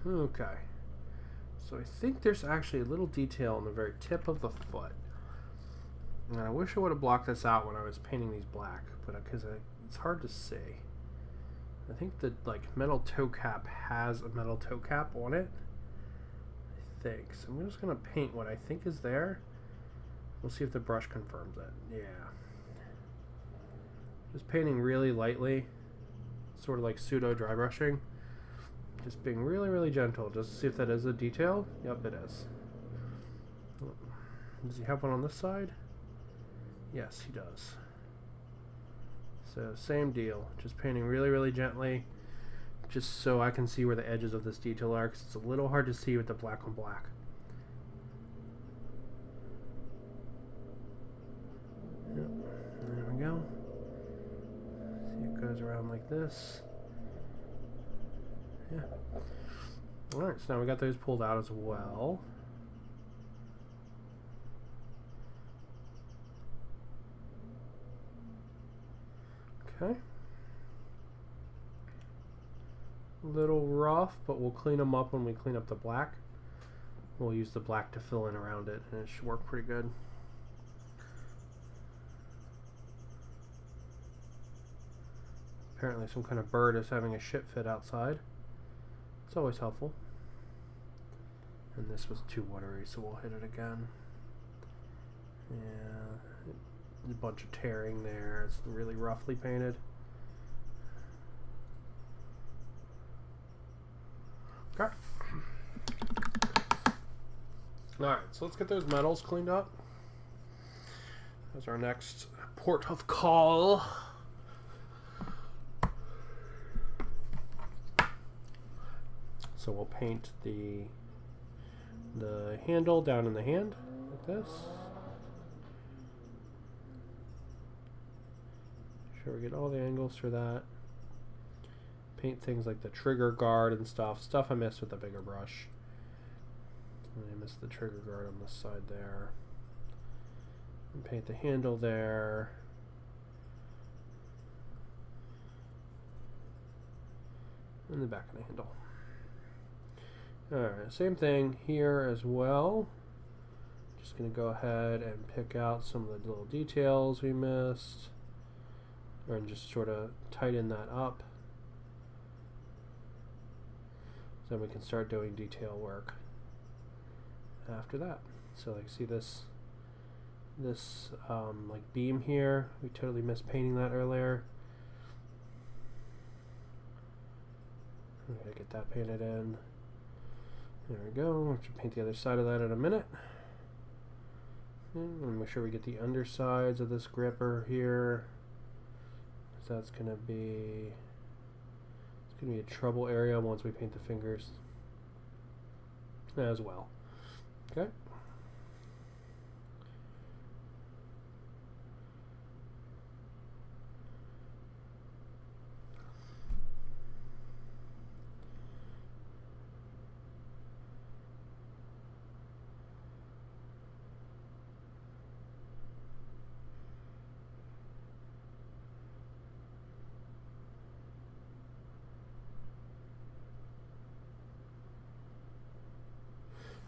Okay. So I think there's actually a little detail on the very tip of the foot. And I wish I would have blocked this out when I was painting these black, but because it's hard to see. I think the like metal toe cap has a metal toe cap on it. I think. So I'm just going to paint what I think is there. We'll see if the brush confirms it. Yeah. Just painting really lightly, sort of like pseudo dry brushing. Just being really, really gentle, just to see if that is a detail. Yep, it is. Does he have one on this side? Yes, he does. So same deal, just painting really, really gently, just so I can see where the edges of this detail are, because it's a little hard to see with the black on black. Yep. There we go. See, it goes around like this. Yeah. Alright, so now we got those pulled out as well. Okay. A little rough, but we'll clean them up when we clean up the black. We'll use the black to fill in around it, and it should work pretty good. Apparently some kind of bird is having a shit fit outside. It's always helpful. And this was too watery, so we'll hit it again. Yeah, a bunch of tearing there. It's really roughly painted. Okay. Alright, so let's get those metals cleaned up. That's our next port of call. So we'll paint the handle down in the hand like this. Make sure we get all the angles for that. Paint things like the trigger guard and stuff I missed with the bigger brush. And I missed the trigger guard on this side there. And paint the handle there. And the back of the handle. Alright, same thing here as well. Just going to go ahead and pick out some of the little details we missed. And just sort of tighten that up. So then we can start doing detail work after that. So like see this like beam here, we totally missed painting that earlier. I'm gonna get that painted in. There we go. We'll have to paint the other side of that in a minute. And make sure we get the undersides of this gripper here. So that's gonna be a trouble area once we paint the fingers as well. Okay.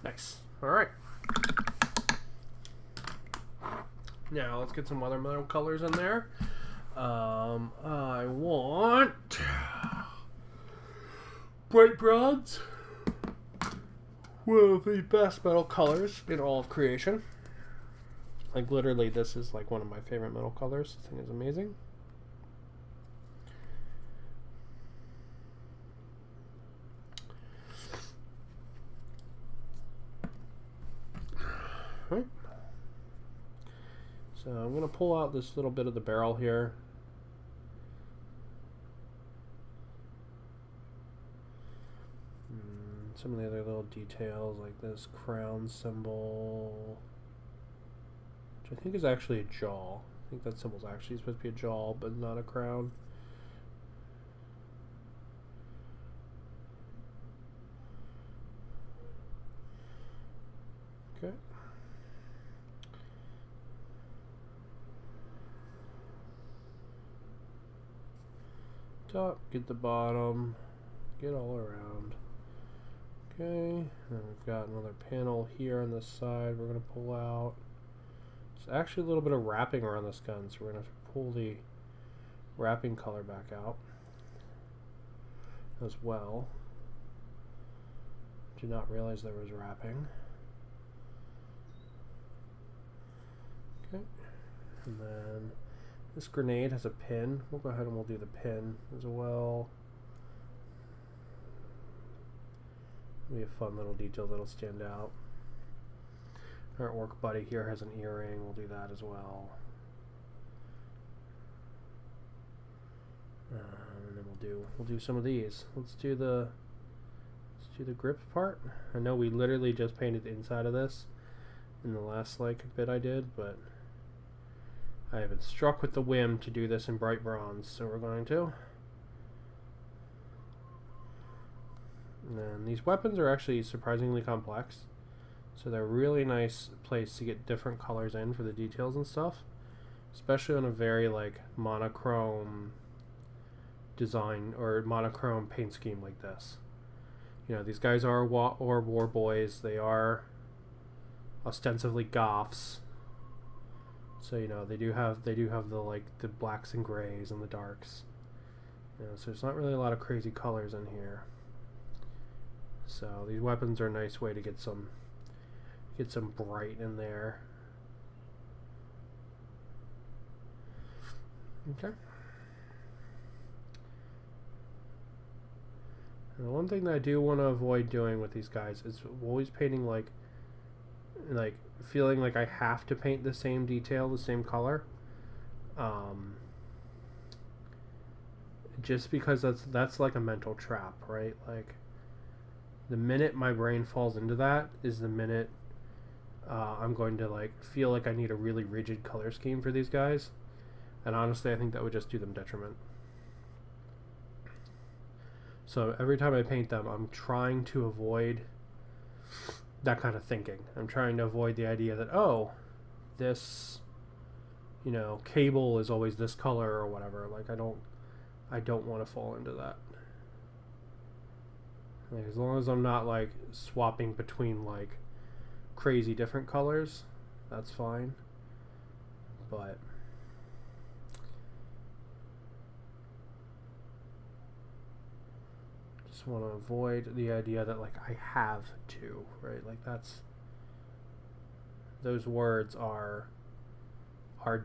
Nice. All right. Now let's get some other metal colors in there. I want bright bronze, one of the best metal colors in all of creation. Like literally, this is like one of my favorite metal colors. This thing is amazing. Right. So I'm going to pull out this little bit of the barrel here. Some of the other little details like this crown symbol, which I think is actually a jaw. I think that symbol's actually supposed to be a jaw, but not a crown. Okay. Top, get the bottom, get all around. Okay, and we've got another panel here on this side we're going to pull out. It's actually a little bit of wrapping around this gun, so we're going to have to pull the wrapping color back out as well. Did not realize there was wrapping. Okay. And then this grenade has a pin. We'll go ahead and we'll do the pin as well. It'll be a fun little detail that'll stand out. Our orc buddy here has an earring. We'll do that as well. And then we'll do some of these. Let's do the grip part. I know we literally just painted the inside of this in the last bit I did, but I have been struck with the whim to do this in bright bronze, so we're going to. And these weapons are actually surprisingly complex, so they're a really nice place to get different colors in for the details and stuff, especially on a very monochrome design or monochrome paint scheme like this. You know, these guys are war boys. They are ostensibly goths. So you know they do have the the blacks and grays and the darks. You know, so there's not really a lot of crazy colors in here. So these weapons are a nice way to get some bright in there. Okay. And the one thing that I do want to avoid doing with these guys is always painting like feeling like I have to paint the same detail, the same color. Just because that's like a mental trap, right? Like the minute my brain falls into that is the minute I'm going to feel like I need a really rigid color scheme for these guys. And honestly, I think that would just do them detriment. So every time I paint them, I'm trying to avoid that kind of thinking. I'm trying to avoid the idea that, oh, this, you know, cable is always this color or whatever. Like I don't want to fall into that. Like, as long as I'm not swapping between crazy different colors, that's fine. But just want to avoid the idea that I have to, right? Those words are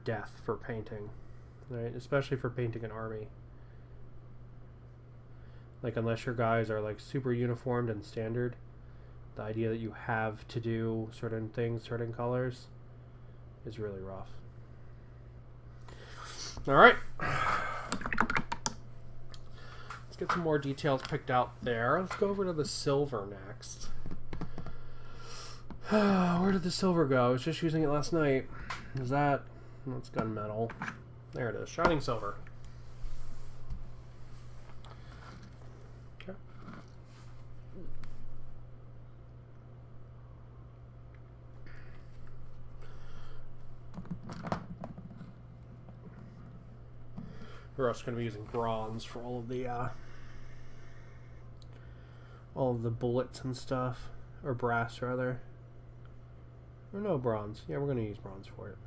death for painting, right? Especially for painting an army. Unless your guys are super uniformed and standard, the idea that you have to do certain things, certain colors, is really rough. All right. Let's get some more details picked out there. Let's go over to the silver next. Where did the silver go? I was just using it last night. Is that... Oh, it's gunmetal. There it is. Shining silver. Okay. We're also going to be using bronze for all of the bullets and stuff, or brass rather. Or no, bronze. Yeah, we're going to use bronze for it.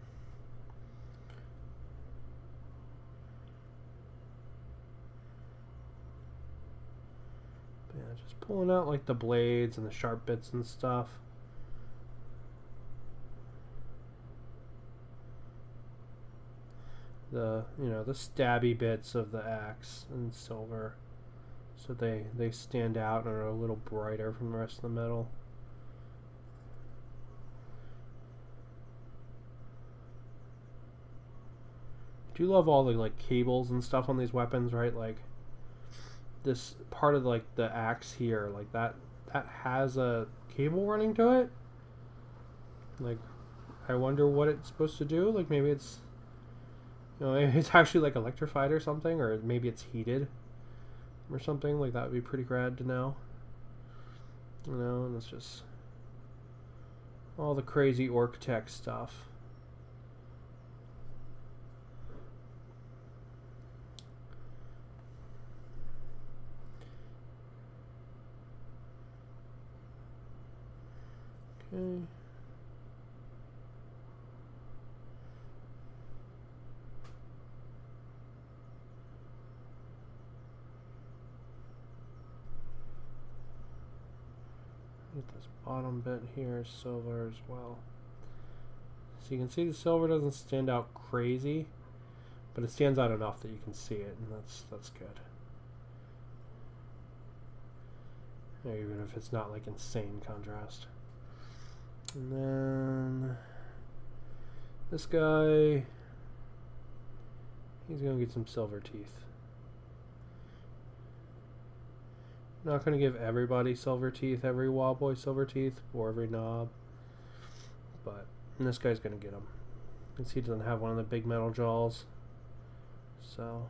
But yeah, just pulling out the blades and the sharp bits and stuff. The stabby bits of the axe and silver, so they stand out and are a little brighter from the rest of the metal. I do love all the cables and stuff on these weapons, right? This part of the axe here, that has a cable running to it. I wonder what it's supposed to do. Maybe it's, it's actually electrified or something, or maybe it's heated or something. That would be pretty rad to know. And it's just all the crazy orc tech stuff. Okay. get this bottom bit here silver as well. So you can see the silver doesn't stand out crazy, but it stands out enough that you can see it, and that's good. Even if it's not like insane contrast. And then this guy, he's gonna get some silver teeth. Not gonna give everybody silver teeth, every wall boy silver teeth, or every knob, but this guy's gonna get them. You can see he doesn't have one of the big metal jaws, so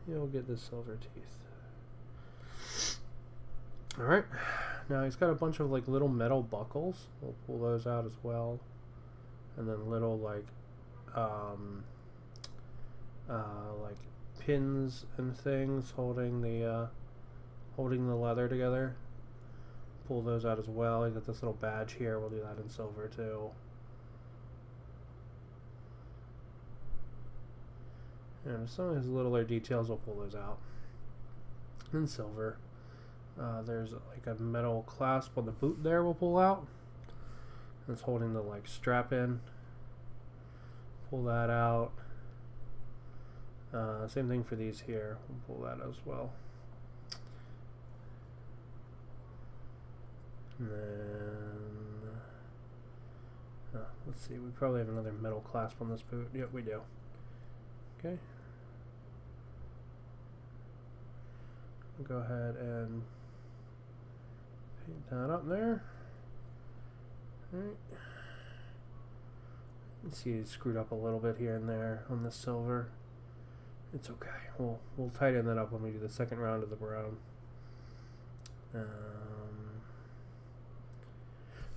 he'll get the silver teeth. Alright, now he's got a bunch of like little metal buckles. We'll pull those out as well. And then little like pins and things holding the leather together. Pull those out as well. You got this little badge here. We'll do that in silver too. And some of his littler details, we'll pull those out in silver. There's like a metal clasp on the boot there we'll pull out. It's holding the like strap in. Pull that out. Same thing for these here. We'll pull that as well. And then let's see, we probably have another metal clasp on this boot. Yep, we do. Okay. We'll go ahead and paint that up there. Alright. You can see it's screwed up a little bit here and there on the silver. It's okay. We'll tighten that up when we do the second round of the brown.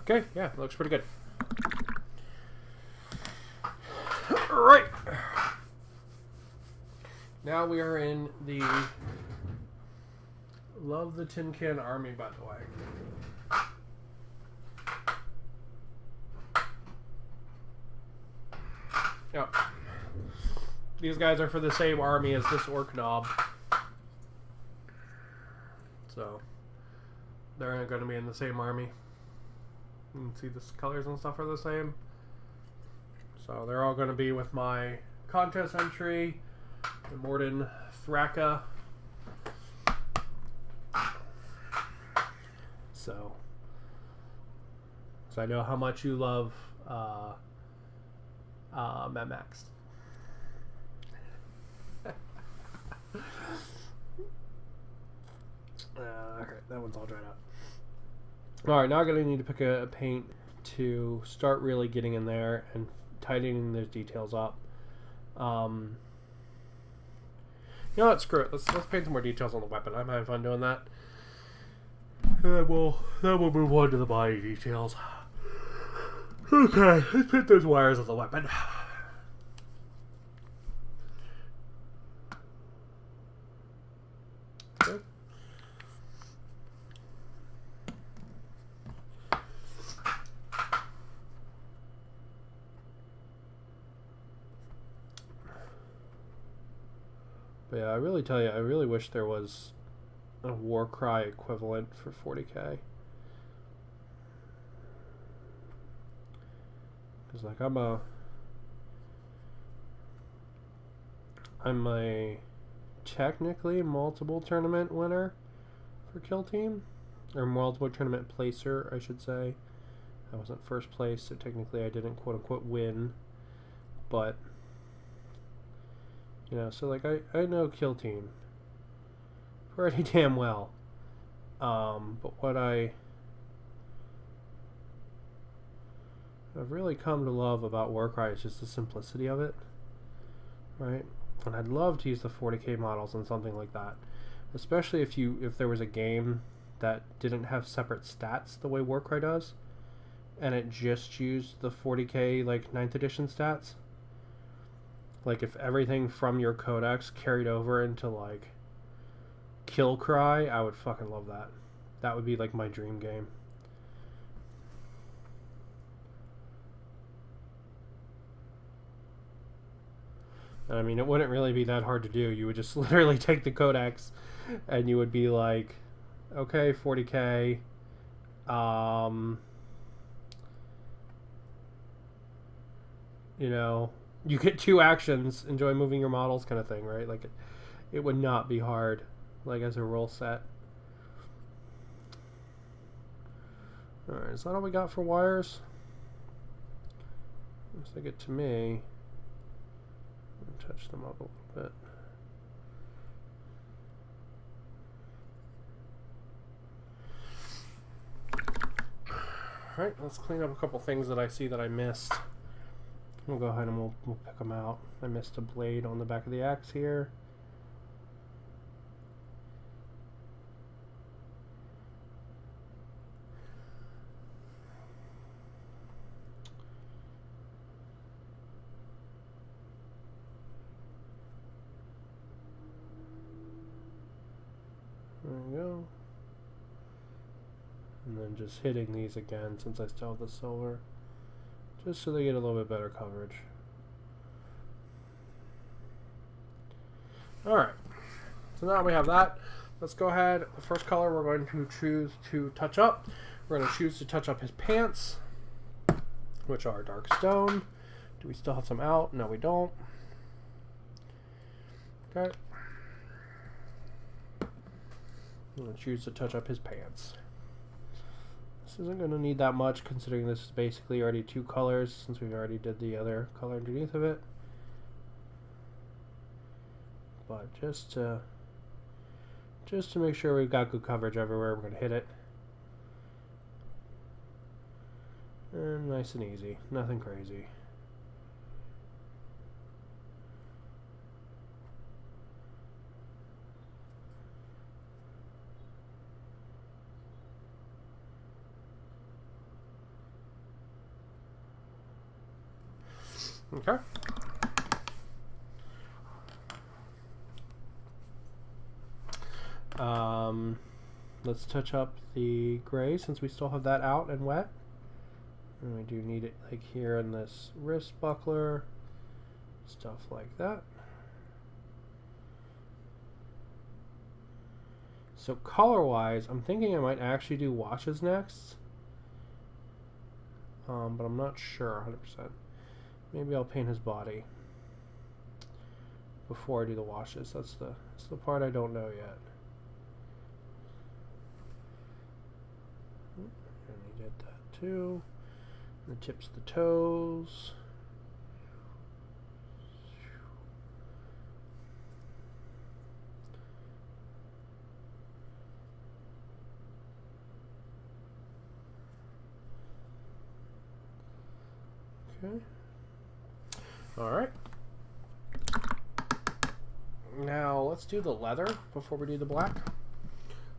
Okay, yeah, it looks pretty good. Alright. Now we are in the Love the Tin Can Army, by the way. Yep. These guys are for the same army as this orc knob. So, they're going to be in the same army. You can see the colors and stuff are the same. So, they're all going to be with my contest entry, the Morden Thraka. So I know how much you love Mad Max. Okay, that one's all dried out. Alright, now I'm going to need to pick a paint to start really getting in there and tightening those details up. You know what? Screw it. Let's paint some more details on the weapon. I'm having fun doing that. And then we'll move on to the body details. Okay, let's paint those wires on the weapon. Okay. But yeah, I really wish there was a Warcry equivalent for 40k. Because like I'm a technically multiple tournament winner for Kill Team, or multiple tournament placer, I should say. I wasn't first place, so technically I didn't quote unquote win, but you know, so like I know Kill Team pretty damn well. But what I've really come to love about Warcry is just the simplicity of it, right? And I'd love to use the 40k models on something like that, especially if there was a game that didn't have separate stats the way Warcry does, and it just used the 40k like 9th edition stats. Like if everything from your codex carried over into like Kill Cry, I would fucking love that. That would be like my dream game. And I mean, it wouldn't really be that hard to do. You would just literally take the codex, and you would be like, okay, 40K. You know, you get 2 actions, enjoy moving your models kind of thing, right? Like it would not be hard, like as a rule set. Alright, is that all we got for wires? Looks like it to me. Touch them up a little bit. Alright, let's clean up a couple things that I see that I missed. We'll go ahead and we'll pick them out. I missed a blade on the back of the axe here. There we go. And then just hitting these again since I still have the silver, just so they get a little bit better coverage. Alright, so now we have that. Let's go ahead. The first color we're going to choose to touch up. We're going to choose to touch up his pants, which are dark stone. Do we still have some out? No, we don't. Okay. I'm going to choose to touch up his pants. This isn't going to need that much, considering this is basically already 2 colors, since we already did the other color underneath of it. But just to make sure we've got good coverage everywhere, we're going to hit it. And nice and easy, nothing crazy. Okay. Let's touch up the gray since we still have that out and wet. And we do need it like here in this wrist buckler, stuff like that. So color-wise, I'm thinking I might actually do washes next. But I'm not sure 100%. Maybe I'll paint his body before I do the washes. That's the part I don't know yet. And he did that too. The tips of the toes. Okay. All right. Now let's do the leather before we do the black.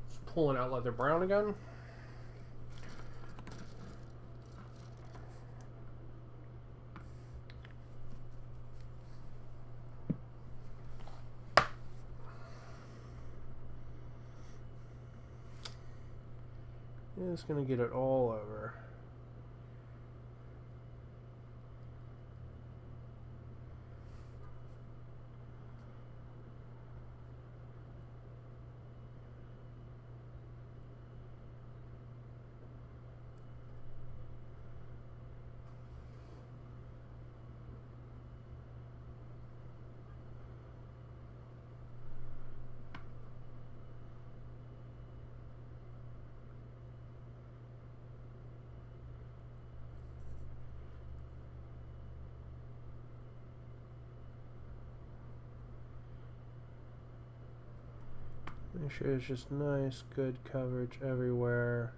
Just pulling out leather brown again. Just gonna get it all over. Make sure it's just nice, good coverage everywhere.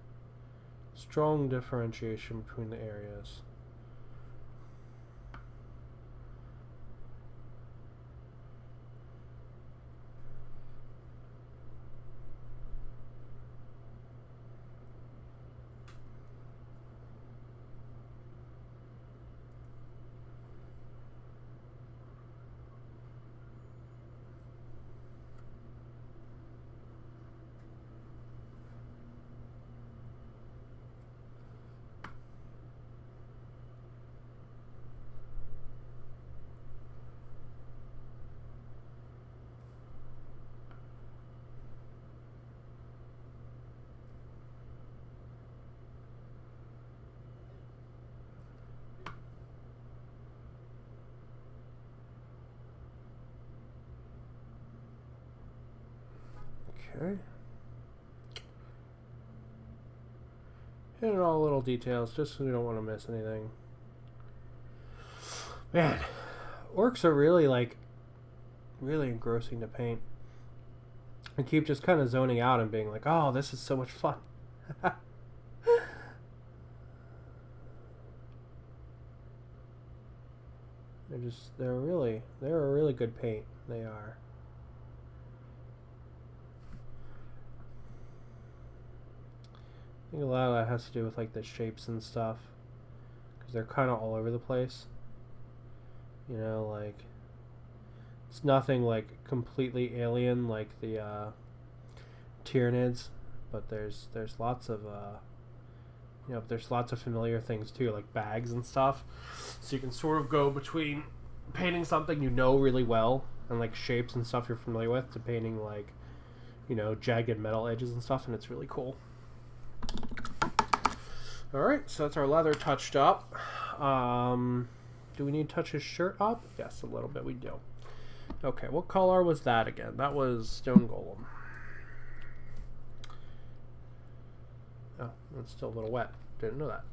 Strong differentiation between the areas. Okay. Hitting all little details just so we don't want to miss anything. Man, orcs are really really engrossing to paint. I keep just kind of zoning out and being like, oh, this is so much fun. They're a really good paint. They are. I think a lot of that has to do with like the shapes and stuff, because they're kind of all over the place. You know, like it's nothing like completely alien like the Tyranids, but there's lots of there's lots of familiar things too, like bags and stuff. So you can sort of go between painting something you know really well and like shapes and stuff you're familiar with to painting like, jagged metal edges and stuff, and it's really cool. Alright, so that's our leather touched up. Do we need to touch his shirt up? Yes, a little bit we do. Okay, what color was that again? That was Stone Golem. Oh, it's still a little wet. Didn't know that.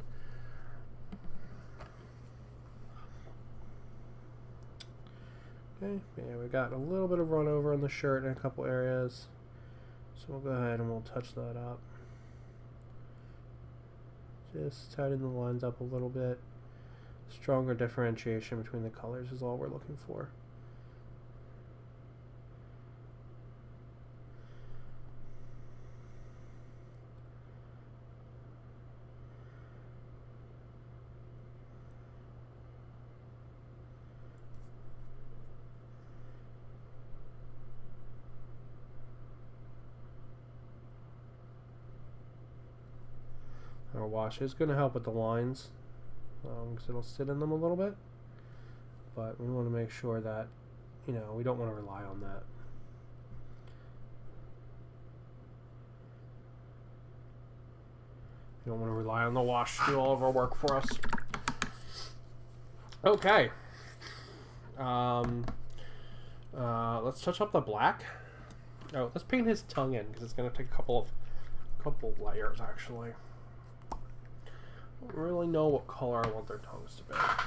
Okay, yeah, we got a little bit of run over on the shirt in a couple areas. So we'll go ahead and we'll touch that up. Just tighten the lines up a little bit. Stronger differentiation between the colors is all we're looking for. Our wash is going to help with the lines, because it'll sit in them a little bit, but we want to make sure that, we don't want to rely on that. We don't want to rely on the wash to do all of our work for us. Okay. Let's touch up the black. Oh, let's paint his tongue in, because it's going to take a couple layers, actually. I don't really know what color I want their tongues to be. I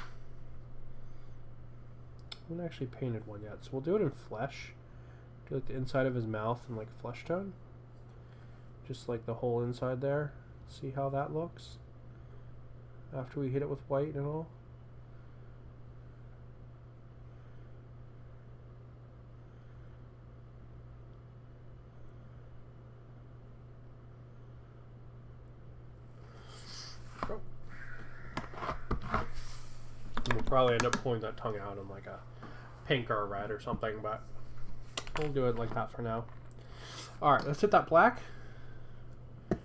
haven't actually painted one yet, so we'll do it in flesh. Do like the inside of his mouth in like flesh tone. Just like the whole inside there. See how that looks after we hit it with white and all. We'll probably end up pulling that tongue out in like a pink or a red or something, but we'll do it like that for now. Alright, let's hit that black. There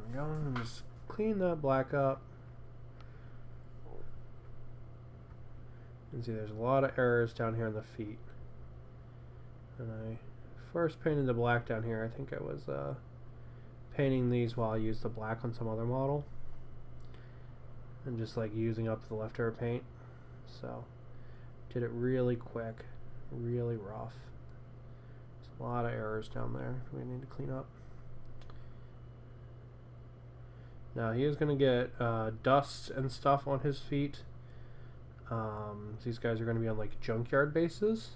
we go. And just clean that black up. You can see there's a lot of errors down here in the feet. And I first painted the black down here. I think I was painting these while I used the black on some other model. And just like using up the leftover paint. So, did it really quick, really rough. There's a lot of errors down there we need to clean up. Now he is going to get dust and stuff on his feet. These guys are going to be on like junkyard bases,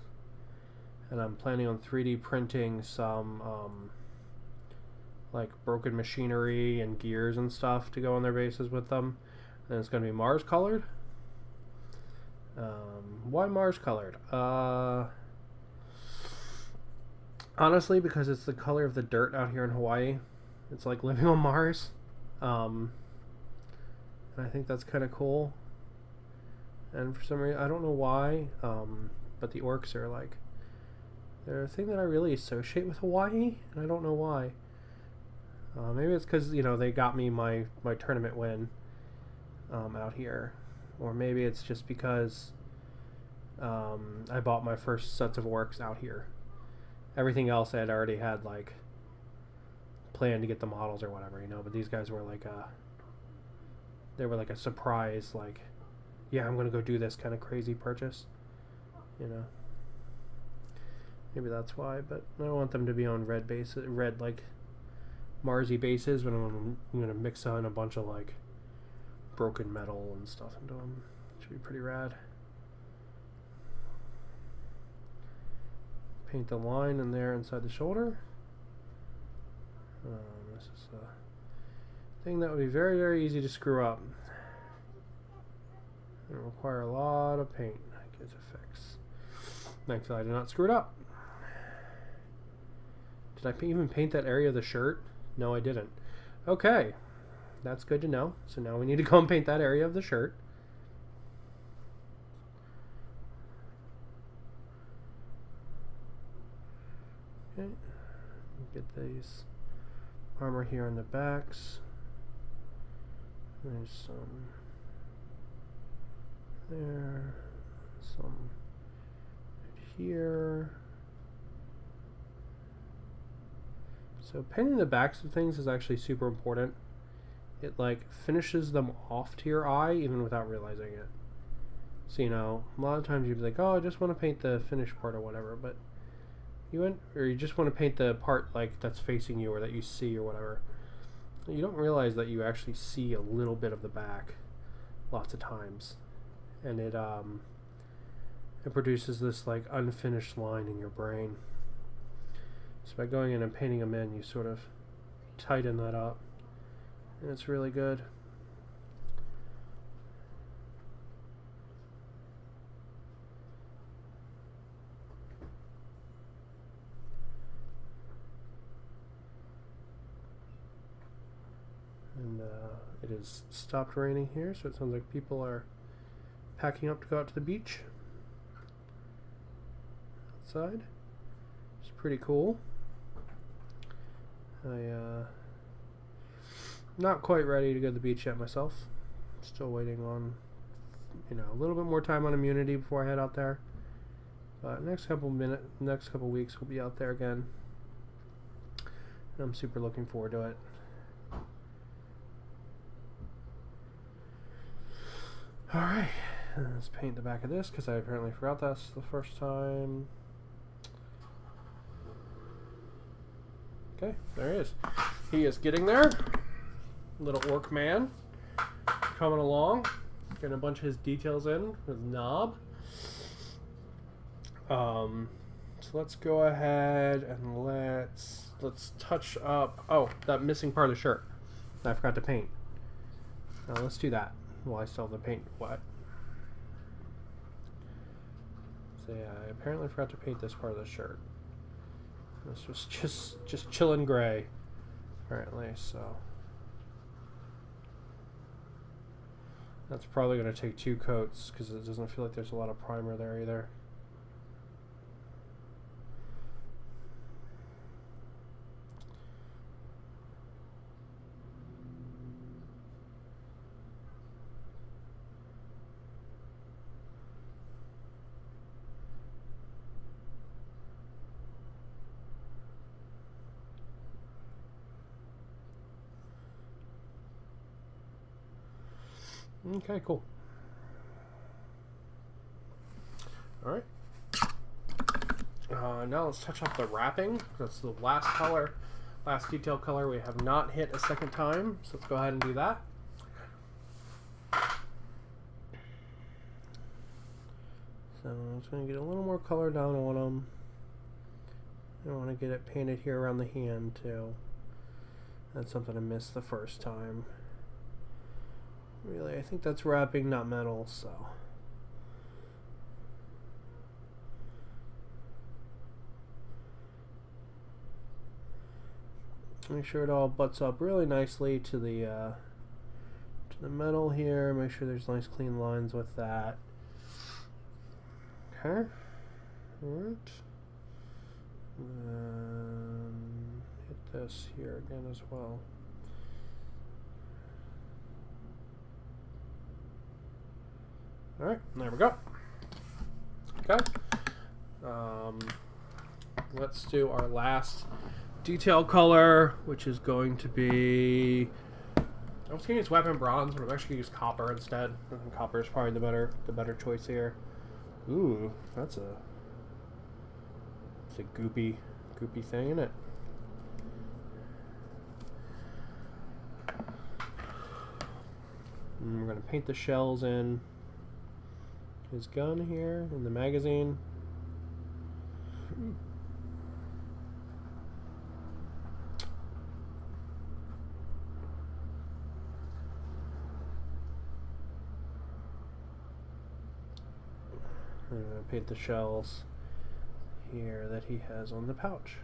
and I'm planning on 3D printing some like broken machinery and gears and stuff to go on their bases with them. And it's going to be Mars colored. Why Mars colored? Honestly, because it's the color of the dirt out here in Hawaii. It's like living on Mars. And I think that's kind of cool. And for some reason, I don't know why, but the orcs are like, they're a thing that I really associate with Hawaii, and I don't know why. Maybe it's because, they got me my tournament win out here. Or maybe it's just because I bought my first sets of orcs out here. Everything else I had already had, like, plan to get the models or whatever, you know. But these guys were like they were like a surprise, like, yeah, I'm gonna go do this kind of crazy purchase, you know. Maybe that's why, but I don't want them to be on red bases, red like Marsy bases, but I'm gonna mix on a bunch of like broken metal and stuff into them. Should be pretty rad. Paint the line in there inside the shoulder. This is a thing that would be very, very easy to screw up. It will require a lot of paint to get to fix. Thankfully, I did not screw it up. Did I even paint that area of the shirt? No, I didn't. Okay, that's good to know. So now we need to go and paint that area of the shirt. Okay, get these armor here on the backs. There's some there, some right here. So painting the backs of things is actually super important. It like finishes them off to your eye even without realizing it. So, you know, a lot of times you'd be like, oh, I just want to paint the finished part or whatever, but you just want to paint the part like that's facing you or that you see or whatever. You don't realize that you actually see a little bit of the back lots of times, and it produces this like unfinished line in your brain. So by going in and painting them in, you sort of tighten that up, and it's really good. And it has stopped raining here, so it sounds like people are packing up to go out to the beach outside. It's pretty cool. Not quite ready to go to the beach yet myself. Still waiting on, you know, a little bit more time on immunity before I head out there. But next couple weeks we'll be out there again. I'm super looking forward to it. Alright, let's paint the back of this because I apparently forgot that's the first time. Okay, there he is. He is getting there. Little orc man coming along, getting a bunch of his details in with his knob. So let's go ahead and let's touch up. Oh, that missing part of the shirt that I forgot to paint. Now let's do that while I still have the paint wet. So yeah, I apparently forgot to paint this part of the shirt. This was just chillin' gray, apparently, so that's probably going to take 2 coats because it doesn't feel like there's a lot of primer there either. Okay, cool. Alright. Now let's touch up the wrapping. That's the last color, last detail color we have not hit a second time. So let's go ahead and do that. So I'm just going to get a little more color down on them. I want to get it painted here around the hand too. That's something I missed the first time. Really, I think that's wrapping, not metal, so. Make sure it all butts up really nicely to the metal here. Make sure there's nice clean lines with that. Okay. Alright. Hit this here again as well. Alright, there we go. Okay. Let's do our last detail color, which is going to be... I was going to use weapon bronze, but I'm actually going to use copper instead. I think copper is probably the better choice here. Ooh, it's a goopy thing, isn't it? And we're going to paint the shells in his gun here in the magazine. I'm going to paint the shells here that he has on the pouch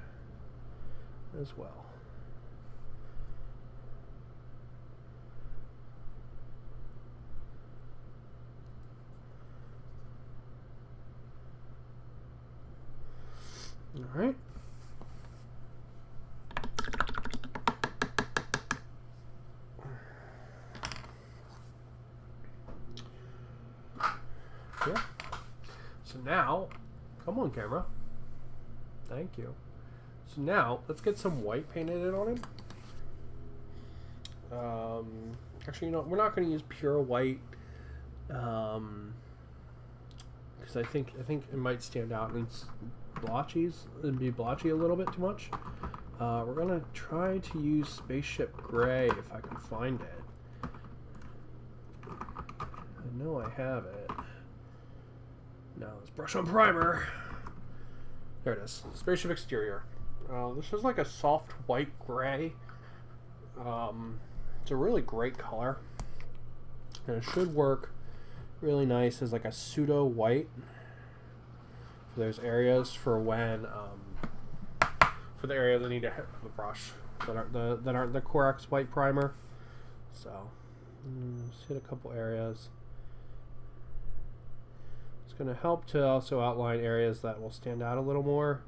as well. All right. Yeah. So now, come on camera. Thank you. So now, let's get some white painted in on him. Actually, you know, we're not going to use pure white. Because I think it might stand out and it'd be blotchy a little bit too much. We're gonna try to use spaceship gray if I can find it. I know I have it. Now let's brush on primer. There it is. Spaceship exterior. This is like a soft white gray. It's a really great color, and it should work really nice as like a pseudo white. There's areas for when for the area that need to hit the brush that aren't the Corex white primer. So just hit a couple areas. It's going to help to also outline areas that will stand out a little more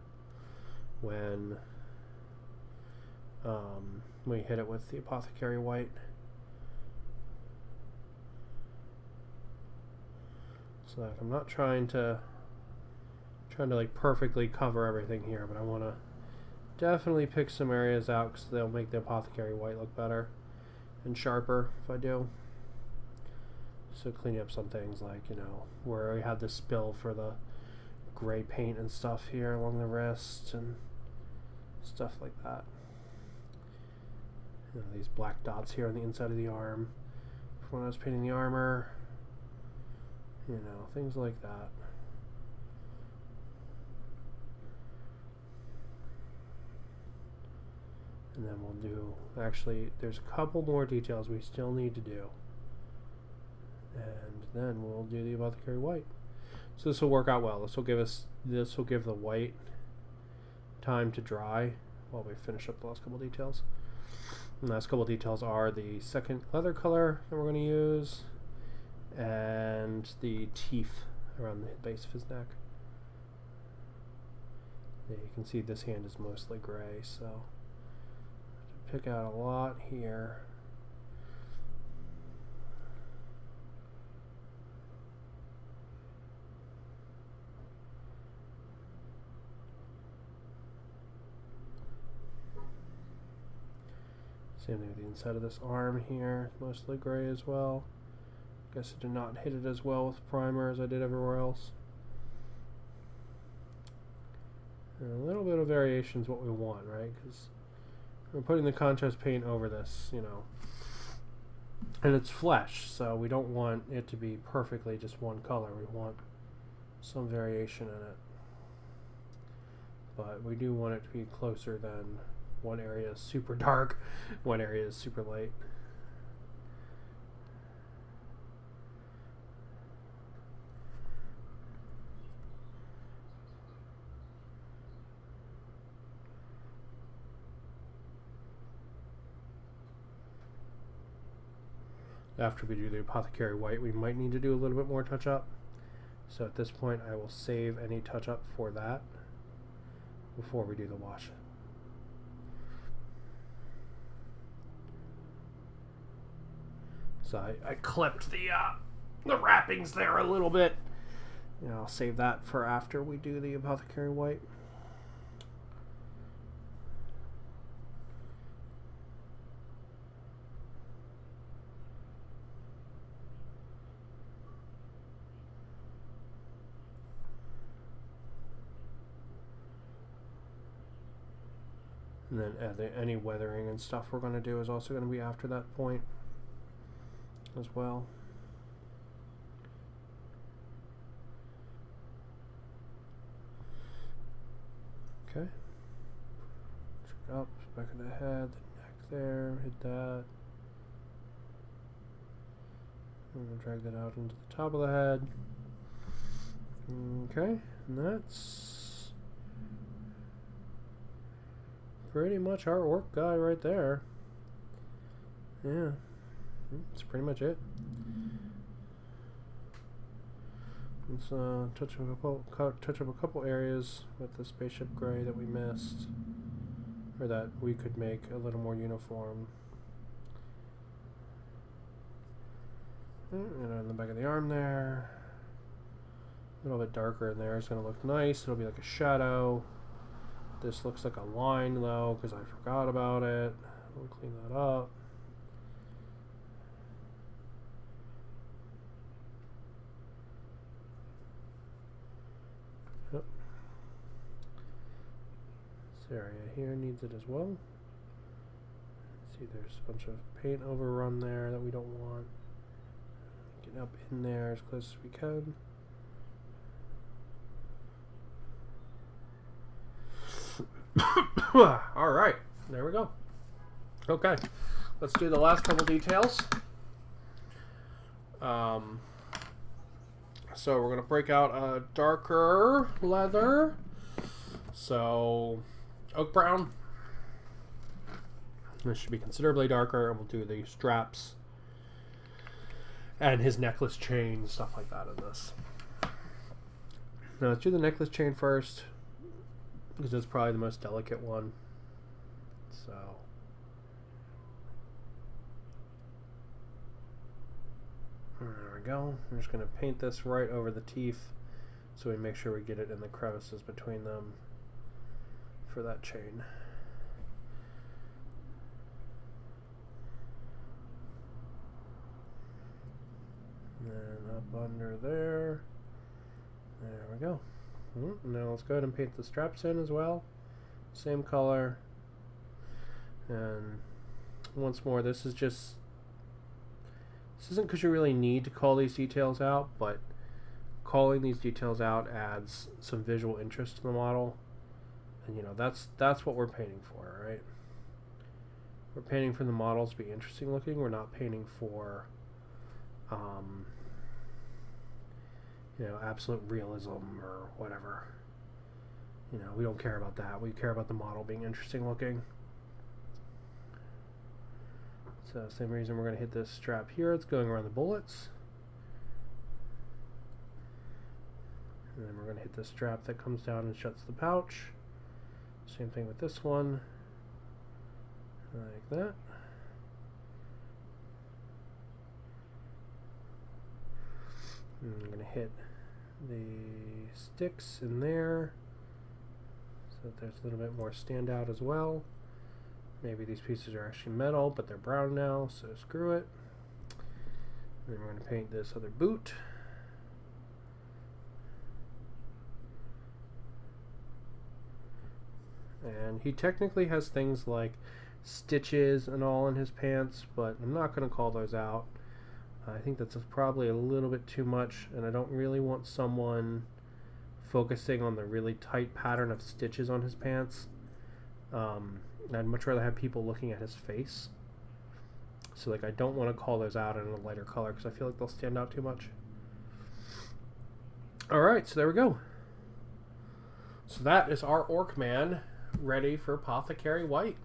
when we hit it with the apothecary white. So like, I'm not trying to like perfectly cover everything here, but I want to definitely pick some areas out because they'll make the apothecary white look better and sharper if I do. So cleaning up some things like, you know, where we had the spill for the gray paint and stuff here along the wrist and stuff like that. You know, these black dots here on the inside of the arm from when I was painting the armor. You know, things like that. And then we'll do, actually, there's a couple more details we still need to do. And then we'll do the apothecary white. So this will work out well. This will give the white time to dry while we finish up the last couple details. And the last couple details are the second leather color that we're going to use and the teeth around the base of his neck. Yeah, you can see this hand is mostly gray, so pick out a lot here. Same thing with the inside of this arm here, mostly gray as well. Guess I did not hit it as well with primer as I did everywhere else. And a little bit of variation is what we want, right? Because we're putting the contrast paint over this, you know, and it's flesh, so we don't want it to be perfectly just one color. We want some variation in it, but we do want it to be closer than one area is super dark, one area is super light. After we do the apothecary white, we might need to do a little bit more touch up. So at this point, I will save any touch up for that before we do the wash. So I clipped the wrappings there a little bit. And I'll save that for after we do the apothecary white. And then any weathering and stuff we're going to do is also going to be after that point as well. Okay. Check up, back of the head, the neck there, hit that. I'm going to drag that out into the top of the head. Okay, and that's pretty much our orc guy right there. Yeah, that's pretty much it. Let's touch up a couple areas with the spaceship gray that we missed, or that we could make a little more uniform. And on the back of the arm there, a little bit darker in there is going to look nice. It'll be like a shadow. This looks like a line though, because I forgot about it. We'll clean that up. Yep. This area here needs it as well. See, there's a bunch of paint overrun there that we don't want. Get up in there as close as we can. All right, there we go. Okay, let's do the last couple details. So we're gonna break out a darker leather. So oak brown. This should be considerably darker, and we'll do the straps and his necklace chain, stuff like that in this. Now let's do the necklace chain first, because it's probably the most delicate one. So there we go. I'm just going to paint this right over the teeth so we make sure we get it in the crevices between them for that chain. And up under there. There we go. Now let's go ahead and paint the straps in as well. Same color. And once more, this isn't because you really need to call these details out, but calling these details out adds some visual interest to the model. And you know, that's what we're painting for, right? We're painting for the models to be interesting looking. We're not painting for you know, absolute realism or whatever. You know, we don't care about that. We care about the model being interesting looking. So same reason we're going to hit this strap here. It's going around the bullets. And then we're going to hit this strap that comes down and shuts the pouch. Same thing with this one. Like that. And I'm going to hit the sticks in there so that there's a little bit more standout as well. Maybe these pieces are actually metal, but they're brown now, so screw it. And then we're going to paint this other boot. And he technically has things like stitches and all in his pants, but I'm not going to call those out. I think that's probably a little bit too much, and I don't really want someone focusing on the really tight pattern of stitches on his pants. I'd much rather have people looking at his face. So like, I don't want to call those out in a lighter color because I feel like they'll stand out too much. Alright, so there we go. So that is our Orc Man ready for Apothecary White.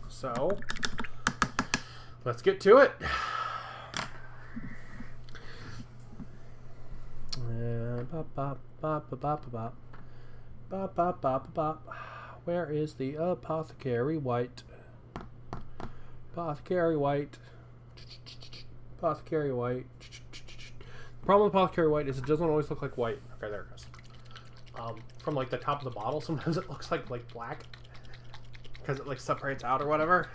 So let's get to it. Where is the Apothecary White? Apothecary White. Apothecary White. The problem with Apothecary White is it doesn't always look like white. Okay, there it goes. From like the top of the bottle, sometimes it looks like black because it like separates out or whatever.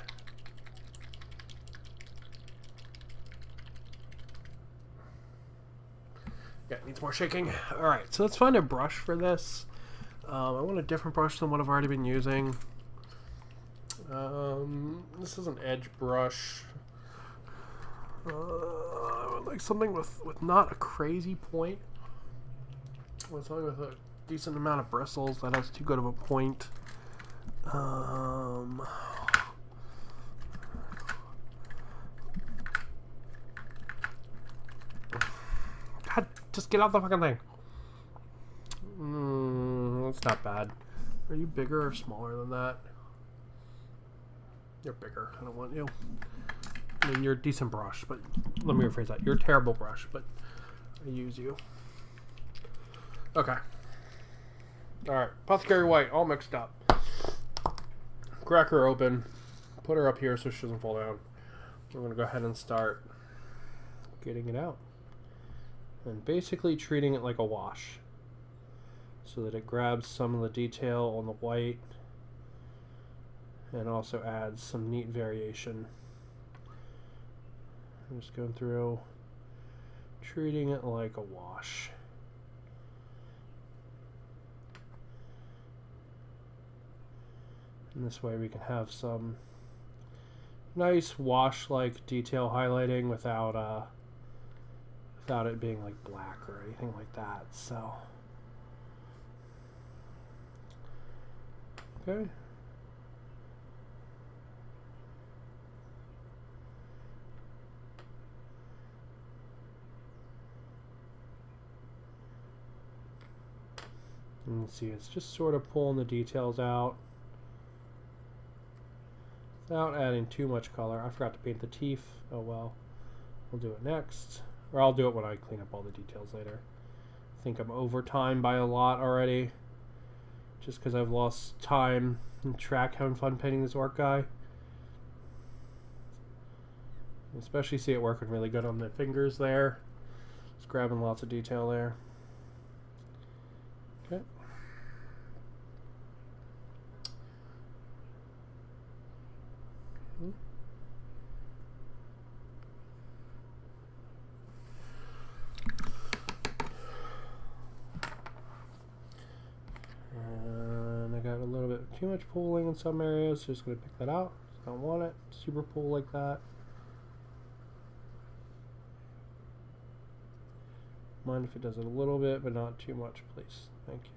Yeah, it needs more shaking. Alright, so let's find a brush for this. I want a different brush than what I've already been using. This is an edge brush. I would like something with not a crazy point. Something with a decent amount of bristles that has too good of a point. God, just get out the fucking thing. That's not bad. Are you bigger or smaller than that? You're bigger. I don't want you. I mean, you're a decent brush, but let me rephrase that. You're a terrible brush, but I use you. Okay. Alright. Apothecary White, all mixed up. Crack her open. Put her up here so she doesn't fall down. We're going to go ahead and start getting it out. And basically treating it like a wash, so that it grabs some of the detail on the white and also adds some neat variation. I'm just going through, treating it like a wash. And this way we can have some nice wash-like detail highlighting without it being like black or anything like that. So, okay. And let's see, it's just sort of pulling the details out without adding too much color. I forgot to paint the teeth. Oh well. We'll do it next. Or I'll do it when I clean up all the details later. I think I'm over time by a lot already. Just because I've lost time and track having fun painting this orc guy. Especially see it working really good on the fingers there. Just grabbing lots of detail there. Okay. And I got a little bit too much pooling in some areas, so just going to pick that out. Don't want it super pool like that. Mind if it does it a little bit, but not too much, please. Thank you.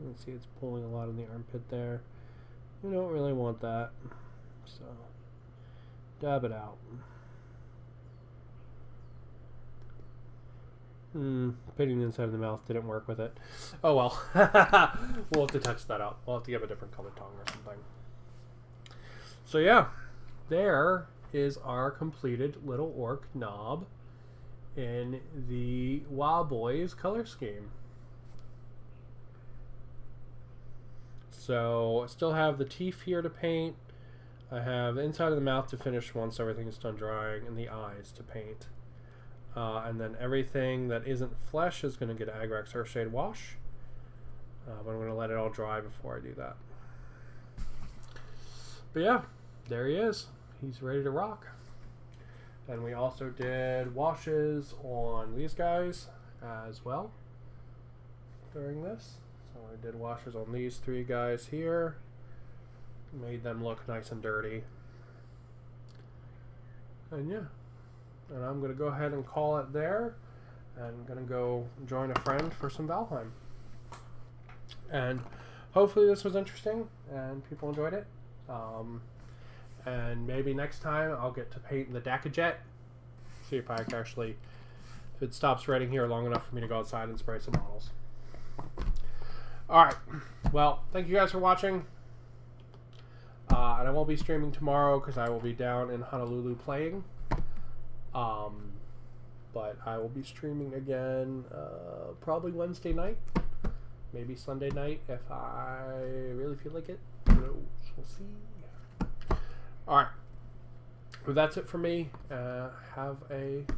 Let's see, it's pulling a lot in the armpit there. We don't really want that, so dab it out. Painting the inside of the mouth didn't work with it. Oh well. We'll have to touch that up. We'll have to give a different color tongue or something. So yeah, there is our completed little orc knob in the Wild Boys color scheme. So I still have the teeth here to paint. I have the inside of the mouth to finish once everything is done drying, and the eyes to paint. And then everything that isn't flesh is going to get an Agrax Earthshade wash. But I'm going to let it all dry before I do that. But yeah, there he is. He's ready to rock. And we also did washes on these guys as well during this. So I did washes on these three guys here. Made them look nice and dirty. And yeah. And I'm going to go ahead and call it there. And I'm going to go join a friend for some Valheim. And hopefully this was interesting and people enjoyed it. And maybe next time I'll get to paint the Dakajet. See if I can actually, if it stops raining here long enough for me to go outside and spray some models. Alright, well, thank you guys for watching. And I won't be streaming tomorrow because I will be down in Honolulu playing. But I will be streaming again probably Wednesday night. Maybe Sunday night if I really feel like it. Who knows? We'll see. Alright. Well, that's it for me. Have a